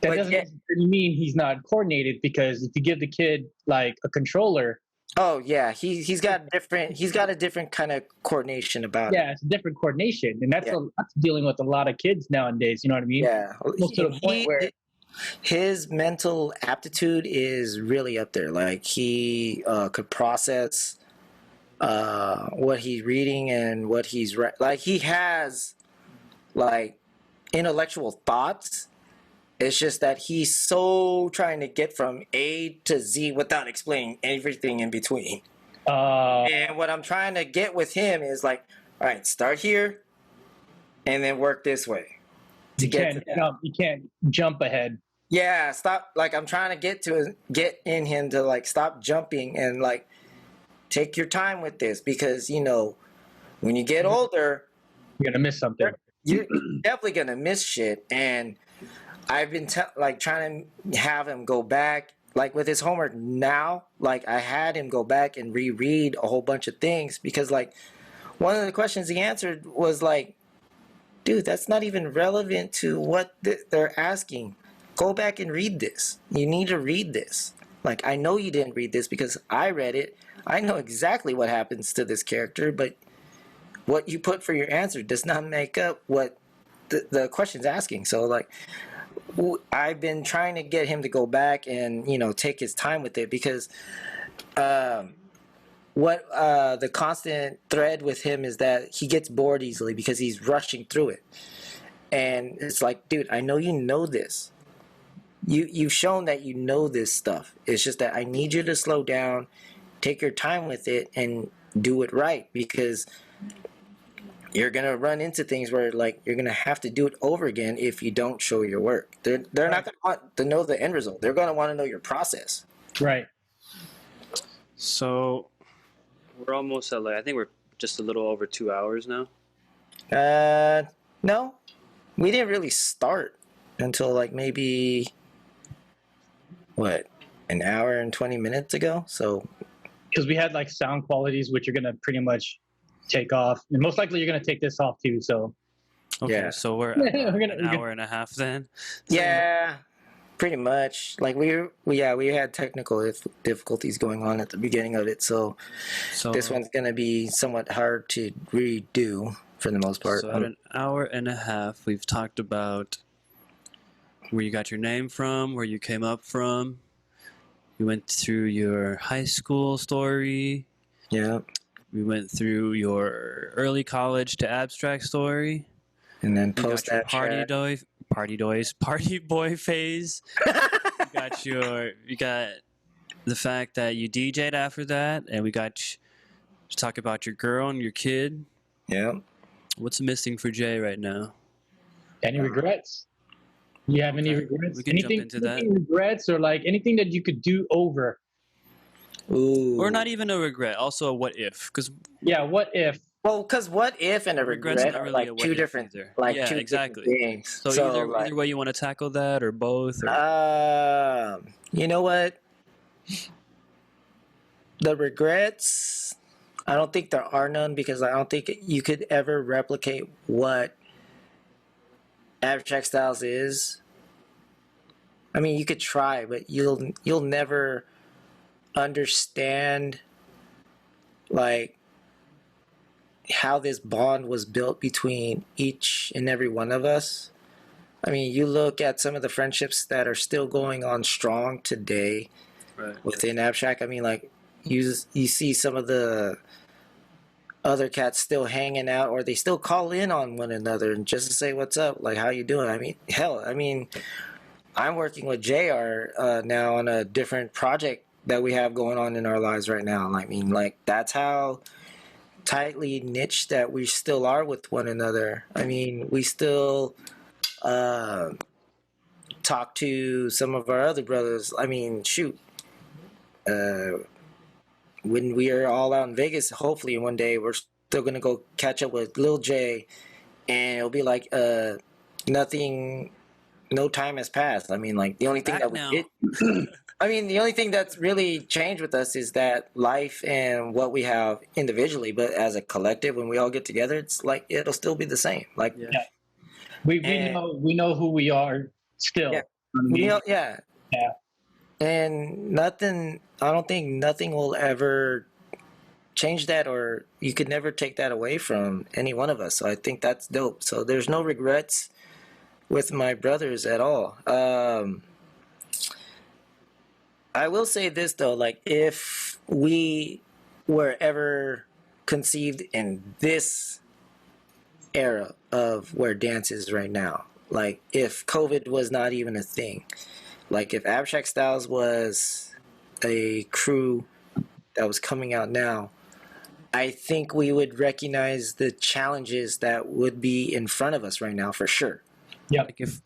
that But doesn't yet- necessarily mean he's not coordinated, because if you give the kid like a controller, oh yeah, he's got a different kind of coordination about it. yeah, it's a different coordination, and that's Yeah. that's dealing with a lot of kids nowadays. You know what I mean? Yeah, Almost to the point where his mental aptitude is really up there. Like he could process what he's reading and what he's like. He has like intellectual thoughts. It's just that he's so trying to get from A to Z without explaining everything in between. And what I'm trying to get with him is like, all right, start here, and then work this way to get to that. you can't jump ahead. Yeah, stop. Like I'm trying to get in him to like stop jumping and like take your time with this, because you know when you get older, You're gonna miss something. you're definitely gonna miss shit. And I've been like trying to have him go back, like with his homework now. Like I had him go back and reread a whole bunch of things, because like one of the questions he answered was like, dude, that's not even relevant to what they're asking. Go back and read this. You need to read this. Like, I know you didn't read this because I read it. I know exactly what happens to this character, but what you put for your answer does not make up what the question's asking. So, like, I've been trying to get him to go back and, you know, take his time with it, because what the constant thread with him is that he gets bored easily because he's rushing through it. And it's like, dude, I know you know this. You've shown that you know this stuff. It's just that I need you to slow down, take your time with it, and do it right, because you're gonna run into things where like you're gonna have to do it over again if you don't show your work. They're not gonna want to know the end result. They're gonna want to know your process. Right. So we're almost at like, I think we're just a little over 2 hours now. No, we didn't really start until like maybe an hour and 20 minutes ago. So Because we had like sound qualities, which are gonna pretty much take off, and most likely you're gonna take this off too. So Okay, Yeah. so we're We're at gonna- an hour and a half then. yeah, pretty much. Like we had technical difficulties going on at the beginning of it, so So this one's gonna be somewhat hard to redo for the most part. So at an hour and a half, we've talked about where you got your name from, where you came up from, We went through your high school story. Yeah. We went through your early college to abstract story. And then You post got your abstract. party boy phase. You got the fact that you DJ'd after that, and we got to talk about your girl and your kid. Yeah. What's missing for Jay right now? Any regrets? You have any Okay, regrets? we can jump into that. Anything regrets or like anything that you could do over? Ooh. Or not even a regret. Also a what if, because Yeah, what if? Well, because what if and a regret's regret not are really like a what two if different, either. like Yeah, two exactly. different things. So either way you want to tackle that or both. Or... You know what? The regrets, I don't think there are none because I don't think you could ever replicate what abstract styles is. I mean, you could try, but you'll never understand like how this bond was built between each and every one of us. I mean, you look at some of the friendships that are still going on strong today within abstract. I mean, like you see some of the other cats still hanging out, or they still call in on one another and just to say what's up, like how you doing. I mean, hell, I mean, I'm working with JR now on a different project that we have going on in our lives right now. And I mean, like that's how tightly niched that we still are with one another. I mean, we still talk to some of our other brothers. I mean, shoot. When we are all out in Vegas, hopefully one day we're still gonna go catch up with Lil J, and it'll be like nothing, no time has passed. I mean, like the only thing that we did. I mean, the only thing that's really changed with us is that life and what we have individually, but as a collective, when we all get together, it's like it'll still be the same. Like, we know who we are still. Yeah. Yeah. And nothing, I don't think nothing will ever change that, or you could never take that away from any one of us. So I think that's dope. So there's no regrets with my brothers at all. I will say this though, like if we were ever conceived in this era of where dance is right now, like if COVID was not even a thing, like if Abstract Styles was a crew that was coming out now, I think we would recognize the challenges that would be in front of us right now for sure. Yeah. Like if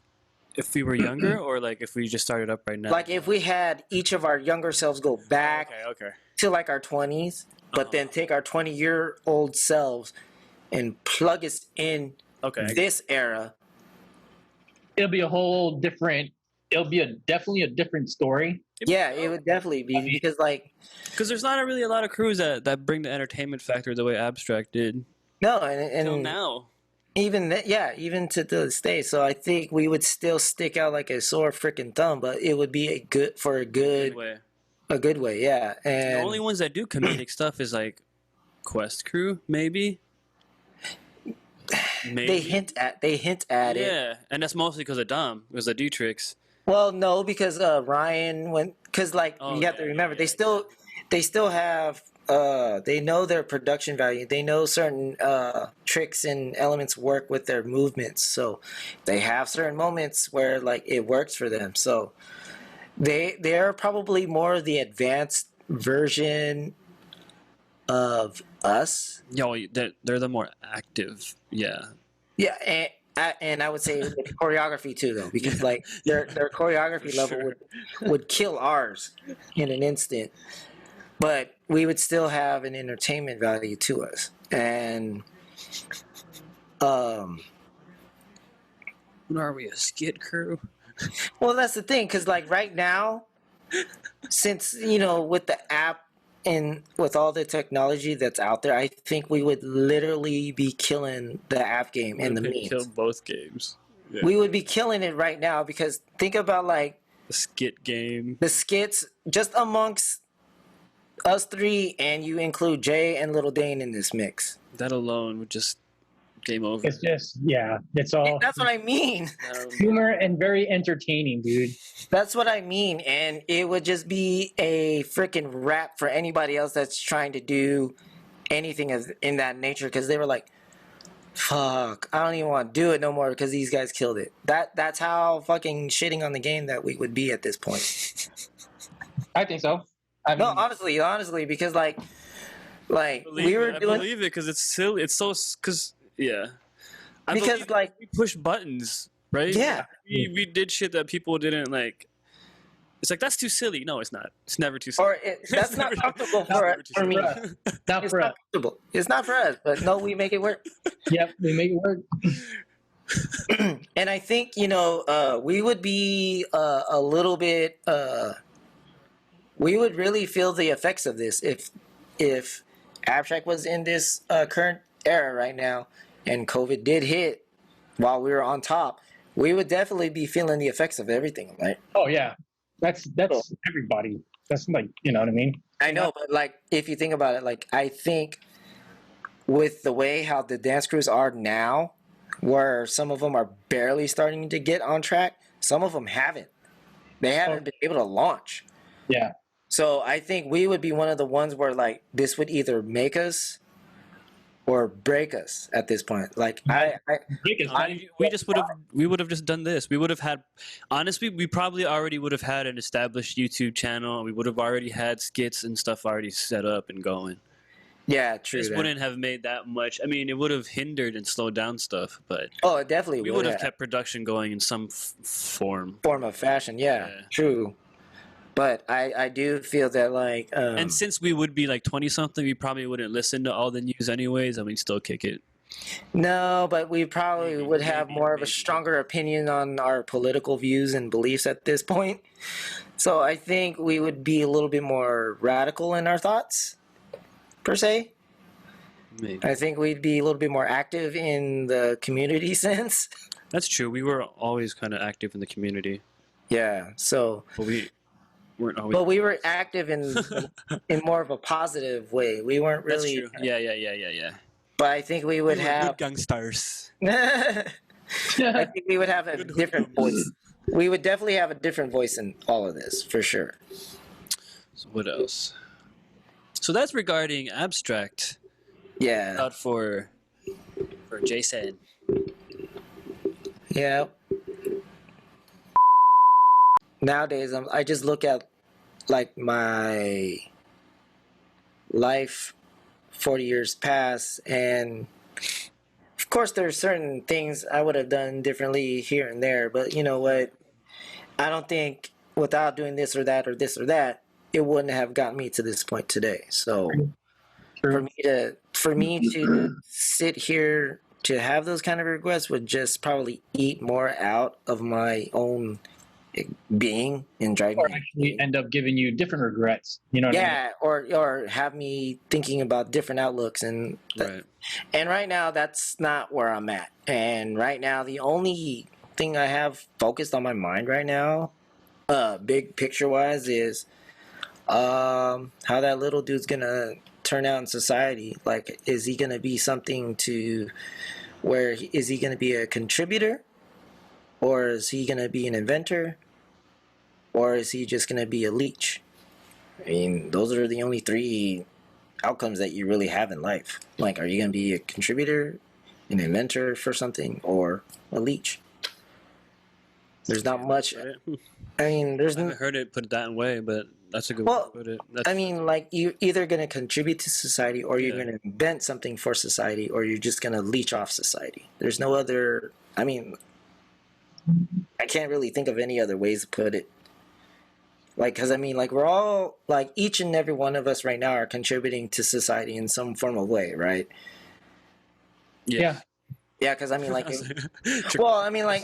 we were younger, or like if we just started up right now. Like if we had each of our younger selves go back to like our 20s, but then take our 20-year-old selves and plug us in this era. It'll be a whole different. It'll be definitely a different story. Yeah, it would definitely be because there's not really a lot of crews that bring the entertainment factor the way Abstract did. No, and until now. Even to this day. So I think we would still stick out like a sore freaking thumb, but it would be a good way. A good way, yeah. And the only ones that do comedic stuff is like Quest Crew, maybe. They hint at it. Yeah, and that's mostly because of Dom, because of D-Trix. Well, no, because Ryan went. Because you have to remember, they still have. They know their production value. They know certain tricks and elements work with their movements. So they have certain moments where like it works for them. So they're probably more the advanced version of us. Yo, they're the more active. Yeah. Yeah, and I would say with choreography too, though, because like their choreography level would kill ours in an instant. But we would still have an entertainment value to us. And what are we, a skit crew? Well, that's the thing, because like right now, since with the app and with all the technology that's out there, I think we would literally be killing the app game and the memes. Kill both games. Yeah. We would be killing it right now, because think about like the skit game, the skits just amongst us three, and you include Jay and Little Dane in this mix. That alone would just game over. It's just, yeah, it's all That's what I mean. humor and very entertaining, dude. That's what I mean. And it would just be a freaking rap for anybody else that's trying to do anything as in that nature, because they were like, fuck, I don't even want to do it no more because these guys killed it. That's how fucking shitting on the game that we would be at this point. I think so. No, honestly, because like we were I doing believe it because it's silly. It's so because yeah. because like we push buttons, right? yeah. We did shit that people didn't like. It's like that's too silly. No, it's not. It's never too silly. Or that's It's not never- comfortable it's for never too for me. silly. Not It's for not us. comfortable. It's not for us, but no, we make it work. Yep, we make it work. And I think we would be a little bit. We would really feel the effects of this if abstract was in this current era right now, and COVID did hit while we were on top. We would definitely be feeling the effects of everything, right? Oh yeah, that's everybody. That's like, you know what I mean? I know, but like if you think about it, like I think with the way how the dance crews are now, where some of them are barely starting to get on track, some of them haven't. They haven't been able to launch. Yeah. So I think we would be one of the ones where like this would either make us or break us at this point. Like We would have just done this. We would have had, honestly, we probably already would have had an established YouTube channel. We would have already had skits and stuff already set up and going. yeah, true. This that. wouldn't have made that much. I mean, it would have hindered and slowed down stuff, but Oh, it definitely we would have kept production going in some form. form of fashion. Yeah, Yeah. true. But I do feel that like And since we would be like 20 something, we probably wouldn't listen to all the news anyways. I mean, still kick it. no, but we probably would have more of a stronger opinion on our political views and beliefs at this point. So I think we would be a little bit more radical in our thoughts, per se. Maybe. I think we'd be a little bit more active in the community sense. That's true. We were always kind of active in the community, Yeah. So, but we weren't always. but we were active in more of a positive way. We weren't That's really. true. Yeah. But I think we would have. gangsters. I think we would have a different voice. We would definitely have a different voice in all of this, for sure. So what else? So that's regarding abstract. Yeah. Out for Jasen. Yeah. Nowadays, I just look at like my life 40 years past, and of course there's certain things I would have done differently here and there, but you know what, I don't think without doing this or that or this or that, it wouldn't have gotten me to this point today. So for me to sit here to have those kind of regrets would just probably eat more out of my own being and drive Or me. actually end up giving you different regrets. You know what I mean? Yeah, or have me thinking about different outlooks and Right. and right now that's not where I'm at. And right now the only thing I have focused on my mind right now, big picture wise, is how that little dude's gonna turn out in society. Like, is he gonna be something to where is he gonna be a contributor, or is he gonna be an inventor, or is he just gonna be a leech? I mean, those are the only three outcomes that you really have in life. Like, are you gonna be a contributor, an inventor for something, or a leech? There's not much. Right. I mean, there's I haven't heard it put that way, but that's a good Well, way to put it. That's, I mean, like, you're either going to contribute to society, or you're Yeah. going to invent something for society, or you're just going to leech off society. There's no other. I mean, I can't really think of any other ways to put it. Like, because I mean, like, we're all, like, each and every one of us right now are contributing to society in some form of way, right? Yeah. Yeah, because I mean, like, True. well, I mean, like,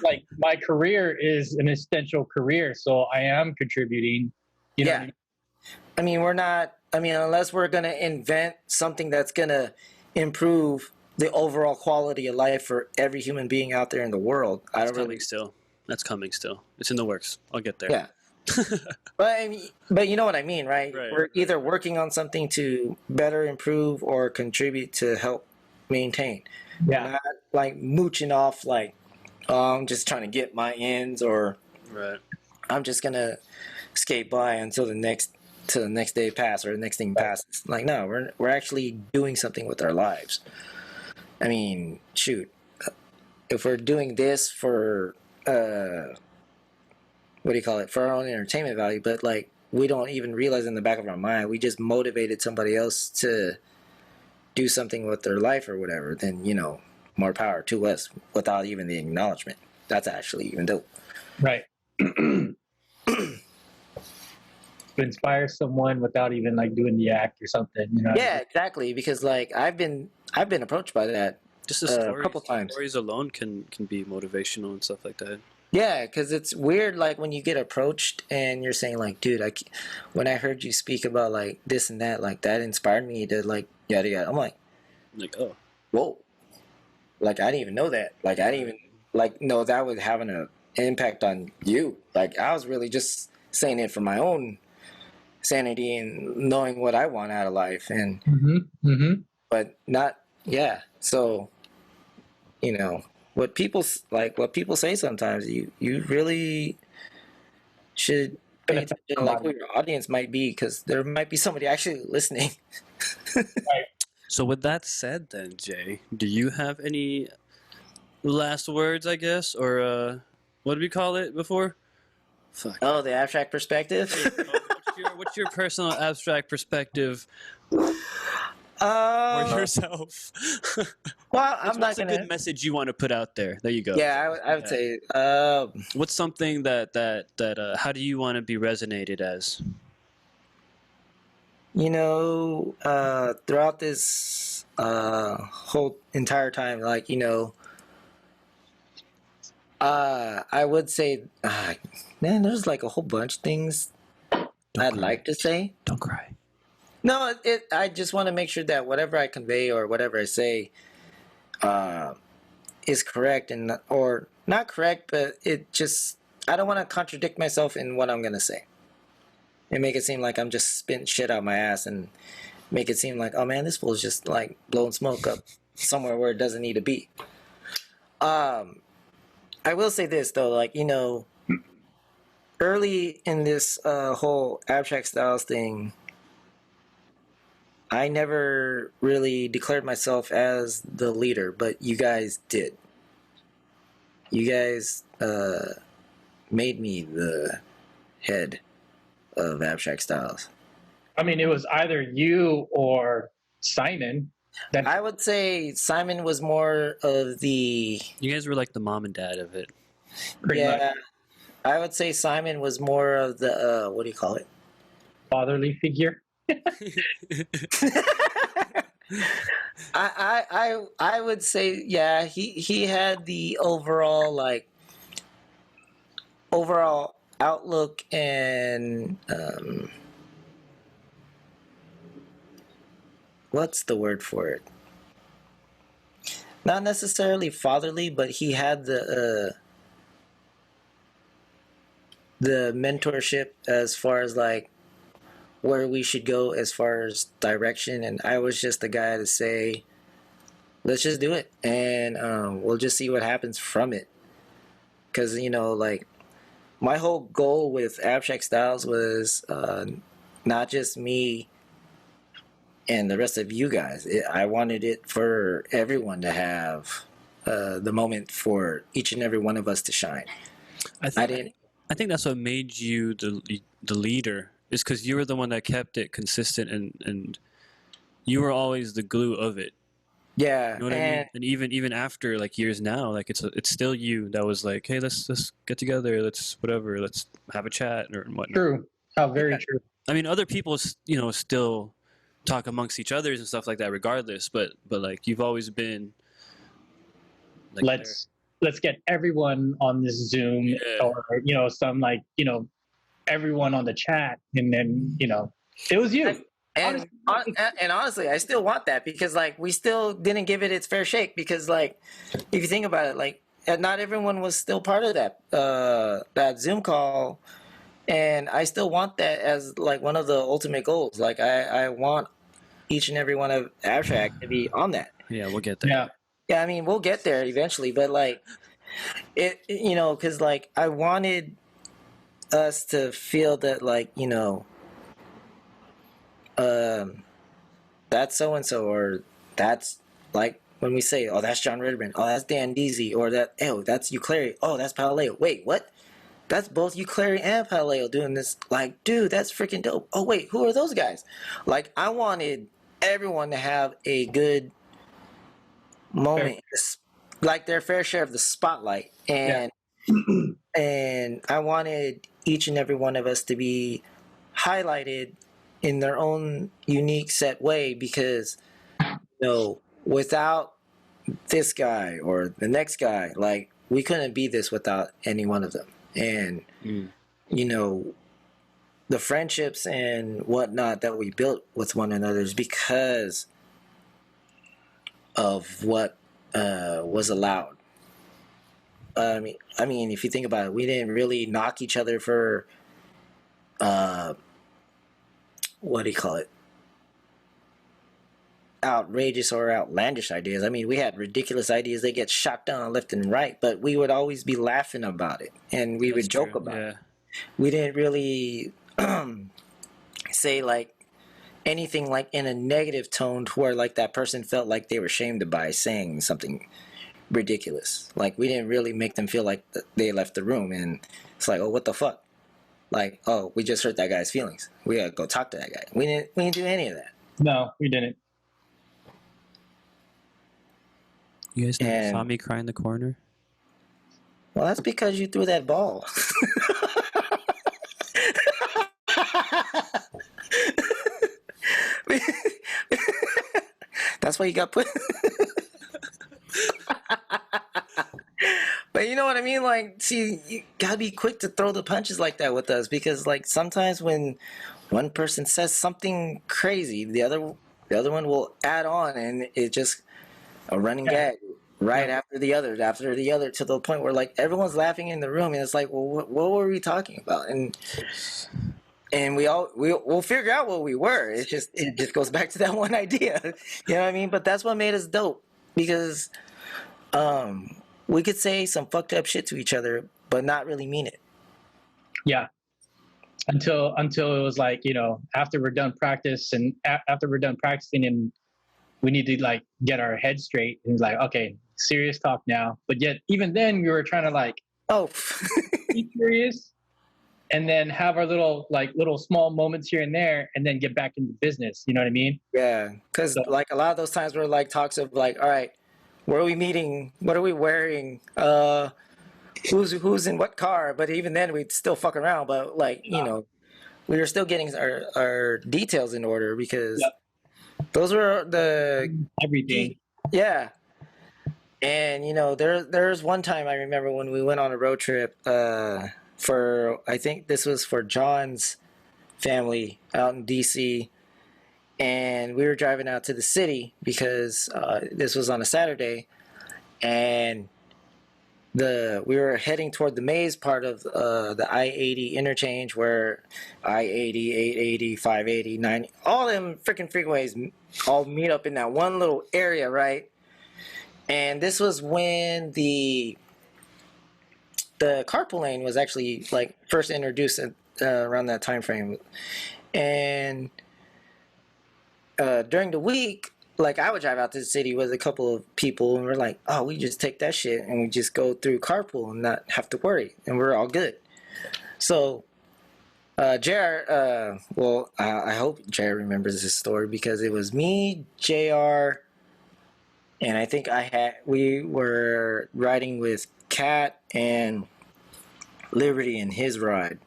Like my career is an essential career, so I am contributing. You know what I Yeah. mean? I mean, we're not. I mean, unless we're gonna invent something that's gonna improve the overall quality of life for every human being out there in the world, I That's don't coming really. still. That's coming still. It's in the works. I'll get there. Yeah, but I mean, but you know what I mean, right? Right, We're right. either working on something to better improve or contribute to help maintain. Yeah. Not like mooching off like, oh, I'm just trying to get my ends, or Right. I'm just gonna skate by until the next day pass or the next thing passes. Like, no, we're actually doing something with our lives. I mean, shoot, if we're doing this for what do you call it, for our own entertainment value, but like we don't even realize in the back of our mind we just motivated somebody else to do something with their life or whatever, then more power to us without even the acknowledgement. That's actually even dope. Right. To inspire someone without even like doing the act or something, Yeah, exactly. Because like I've been approached by that Just the a stories, couple times. stories alone can be motivational and stuff like that. Yeah, because it's weird, like when you get approached and you're saying like, dude, when I heard you speak about like this and that, like that inspired me to like yada yada. I'm like, Oh, whoa, like I didn't even know that. Like I didn't even like know that was having an impact on you. Like I was really just saying it for my own sanity and knowing what I want out of life, and but not, yeah. So what people say sometimes, you really should pay attention, like who your audience might be, because there might be somebody actually listening. so with that said, then Jay, do you have any last words, I guess, or what did we call it before? Fuck. Oh, the abstract perspective. What's your personal abstract perspective for yourself? Well, I'm not What's a gonna. good message you want to put out there? There you go. Yeah, I would say. What's something that how do you want to be resonated as? Throughout this whole entire time, like I would say, man, there's like a whole bunch of things I'd like to say. Don't cry. No, I just want to make sure that whatever I convey or whatever I say is correct, or not correct, but I don't want to contradict myself in what I'm going to say and make it seem like I'm just spitting shit out my ass and make it seem like, oh man, this fool's just like blowing smoke up somewhere where it doesn't need to be. I will say this though, like, early in this whole abstract styles thing, I never really declared myself as the leader, but you guys did. You guys made me the head of abstract styles. I mean, it was either you or Simon. I would say Simon was more of the... You guys were like the mom and dad of it. Pretty much. I would say Simon was more of the, what do you call it? Fatherly figure. I would say, yeah, he had the overall outlook and what's the word for it? Not necessarily fatherly, but he had the mentorship as far as like where we should go as far as direction, and I was just the guy to say, let's just do it, and we'll just see what happens from it. Because like my whole goal with abstract styles was not just me and the rest of you guys. I wanted it for everyone to have the moment for each and every one of us to shine. I think that's what made you the leader, is because you were the one that kept it consistent, and you were always the glue of it. Yeah, you know what I mean? And even after like years now, like it's still you that was like, hey, let's get together, let's have a chat or whatnot. True. How very true. I mean, other people still talk amongst each others and stuff like that, regardless. But like you've always been. Like, let's get everyone on this Zoom, or some like everyone on the chat, and then it was you. And honestly, I still want that, because like we still didn't give it its fair shake, because like if you think about it, like not everyone was still part of that Zoom call, and I still want that as like one of the ultimate goals. Like I want each and every one of abstract to be on that. Yeah, we'll get there. Yeah. Yeah, I mean, we'll get there eventually, but like you know, because like I wanted us to feel that, like, you know, that's so and so, or that's like when we say, oh, that's John Ritterman, oh, that's Dan Deasy, or that, oh, that's Euclary, oh, that's Paleo. Wait, what? That's both Euclary and Paleo doing this. Like, dude, that's freaking dope. Oh, wait, who are those guys? Like, I wanted everyone to have a good moment, like their fair share of the spotlight, and and I wanted each and every one of us to be highlighted in their own unique set way, because you know, without this guy or the next guy, like, we couldn't be this without any one of them. And you know, the friendships and whatnot that we built with one another is because of what was allowed. I mean, if you think about it, we didn't really knock each other for what do you call it? Outrageous or outlandish ideas. I mean, we had ridiculous ideas. They get shot down left and right, but we would always be laughing about it, and we would joke about it. We didn't really say like anything like in a negative tone to where like that person felt like they were shamed by saying something ridiculous. Like, we didn't really make them feel like they left the room and it's like, oh, what the fuck? Like, oh, we just hurt that guy's feelings. We gotta go talk to that guy. We didn't do any of that. No, we didn't. You guys never saw me cry in the corner? Well, that's because you threw that ball. That's why you got put. But you know what I mean? Like, see, you gotta be quick to throw the punches like that with us, because like sometimes when one person says something crazy, the other one will add on, and it just a running gag right after the other, to the point where like everyone's laughing in the room, and it's like, well, what were we talking about? And we'll figure out what we were. It just goes back to that one idea. You know what I mean? But that's what made us dope, because we could say some fucked up shit to each other, but not really mean it. Yeah. Until it was like, you know, after we're done practicing and we need to like get our head straight, and like, okay, serious talk now. But yet even then we were trying to like, be serious, and then have our little small moments here and there, and then get back into business. You know what I mean? Yeah. Cause like a lot of those times were like talks of like, all right, where are we meeting? What are we wearing? Who's in what car? But even then, we'd still fuck around. But like, you know, we were still getting our details in order, because those were the everything. Yeah. And you know, there's one time I remember when we went on a road trip for, I think this was for John's family out in DC. And we were driving out to the city because this was on a Saturday, and we were heading toward the maze part of the I-80 interchange, where I-80, 880, 580, 90, all them freaking freeways all meet up in that one little area, right? And this was when the carpool lane was actually like first introduced around that time frame, and during the week, like, I would drive out to the city with a couple of people, and we're like, oh, we just take that shit and we just go through carpool and not have to worry, and we're all good. So JR, well, I hope JR remembers this story, because it was me, JR, and I think we were riding with Kat and Liberty in his ride,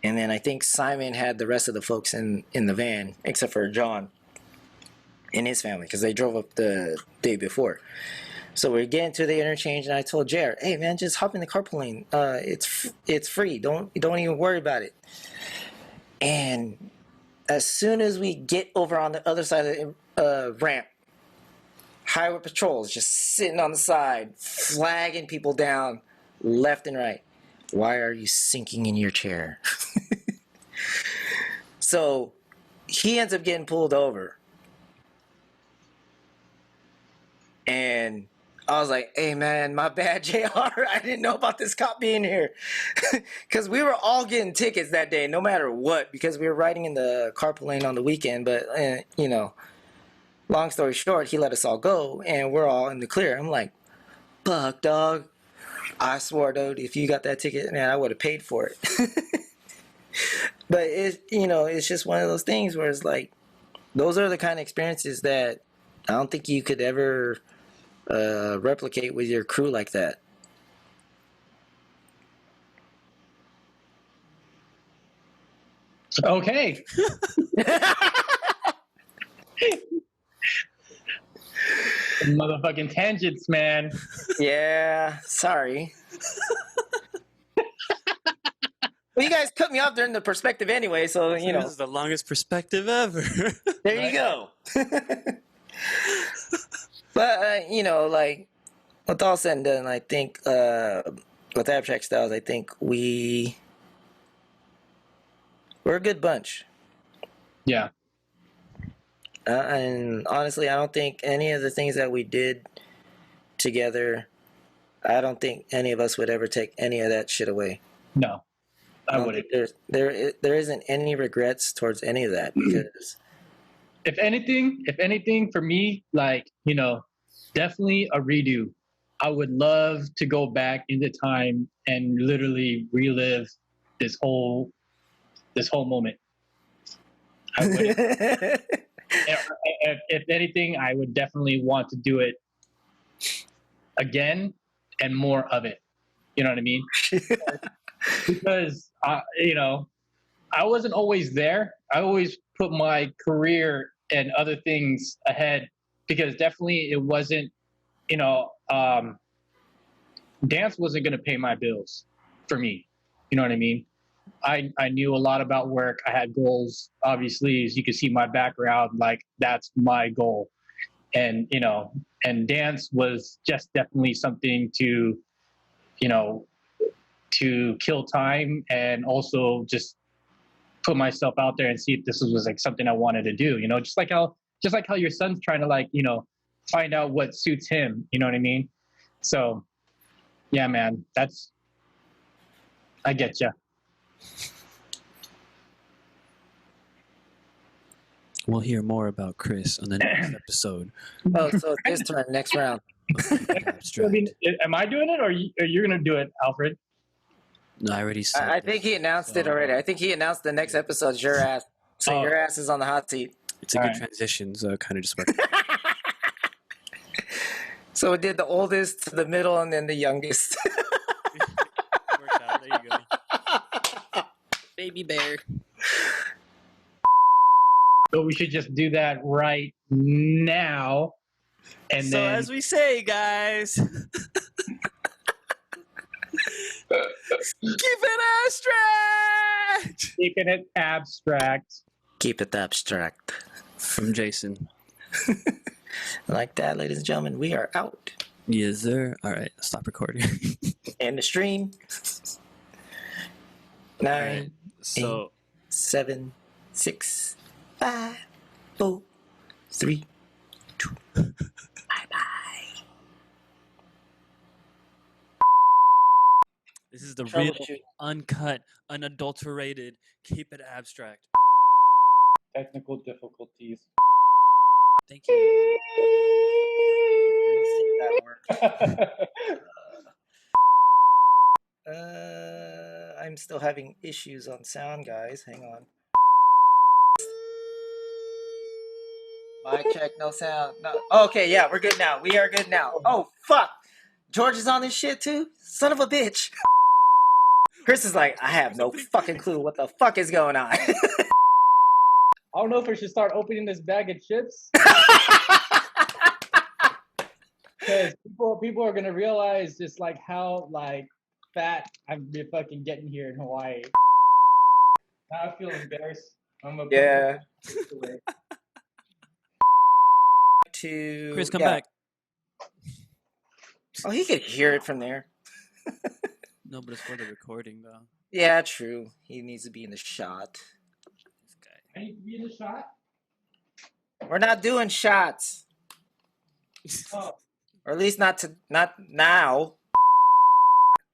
and then I think Simon had the rest of the folks in the van, except for John and his family, because they drove up the day before. So we're getting to the interchange, and I told Jared, "Hey man, just hop in the carpool lane. It's free. Don't even worry about it." And as soon as we get over on the other side of the ramp, highway patrol is just sitting on the side, flagging people down left and right. Why are you sinking in your chair? So he ends up getting pulled over. And I was like, hey, man, my bad, JR. I didn't know about this cop being here. Because we were all getting tickets that day, no matter what, because we were riding in the carpool lane on the weekend. But, long story short, he let us all go, and we're all in the clear. I'm like, fuck, dog. I swore, dude, if you got that ticket, man, I would have paid for it. But, it's just one of those things where it's like, those are the kind of experiences that I don't think you could ever replicate with your crew like that. Okay. Motherfucking tangents, man. Yeah, sorry. Well, you guys cut me off during the perspective anyway, so, This is the longest perspective ever. there you go. But, like, with all said and done, I think with Abstract Styles, I think we're a good bunch. Yeah. And honestly, I don't think any of the things that we did together, I don't think any of us would ever take any of that shit away. No, I don't wouldn't. think there isn't any regrets towards any of that, because If anything for me, like, definitely a redo. I would love to go back into time and literally relive this whole moment. I would. If anything, I would definitely want to do it again and more of it. You know what I mean? Because I wasn't always there. I always put my career and other things ahead, because definitely it wasn't, dance wasn't going to pay my bills for me. You know what I mean? I knew a lot about work. I had goals. Obviously, as you can see my background, like, that's my goal. And, and dance was just definitely something to, to kill time, and also just put myself out there and see if this was like something I wanted to do, just like how your son's trying to, like, find out what suits him, you know what I mean? So yeah, man, I get you. We'll hear more about Chris on the next episode. oh, so it's his turn next round. I mean, am I doing it, or you're going to do it, Alfred? No, I already said I think he announced it already. I think he announced the next episode's your ass. So your ass is on the hot seat. It's a good transition, so it kind of just worked. So it did the oldest to the middle and then the youngest. Worked out. There you go. Baby bear. So we should just do that right now. And so then, as we say, guys, keep it abstract. keeping it abstract. Keep it abstract. From Jasen. Like that, ladies and gentlemen, we are out. Yes, sir. All right, stop recording. And the stream. 9, Right, so 8, 7, 6, 5, 4, 3, 2. Bye bye. this is the real, Troubleshoot. uncut, unadulterated. Keep it abstract. Technical difficulties. Thank you. I'm still having issues on sound, guys. Hang on. Mic check, no sound. No. Okay, yeah, we're good now. We are good now. Oh, fuck. George is on this shit too? Son of a bitch. Chris is like, I have no fucking clue what the fuck is going on. I don't know if we should start opening this bag of chips. Because people are gonna realize just like how like fat I'm fucking getting here in Hawaii. Now I feel embarrassed. Yeah. Chris, come back. Oh, he could hear it from there. No, but it's for the recording, though. Yeah, true. He needs to be in the shot. This guy. I need to be in the shot. We're not doing shots. Oh, Or at least not now.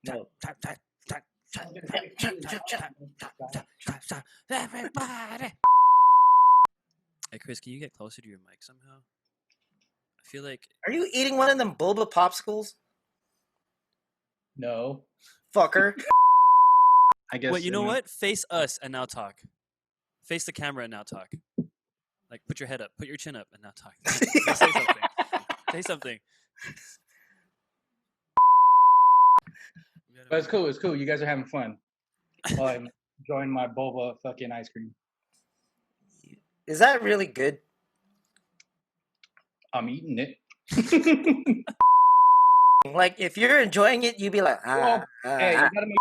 No. Everybody. Hey Chris, can you get closer to your mic somehow? I feel like Are you eating one of them boba popsicles? No. Fucker. I guess. wait, you know what? Face us and now talk. Face the camera and now talk. Like, put your head up, put your chin up, and now talk. Say something. Say something. But it's cool. It's cool. You guys are having fun. While I'm enjoying my boba fucking ice cream. Is that really good? I'm eating it. Like, if you're enjoying it, you'd be like, Well, hey, you gotta make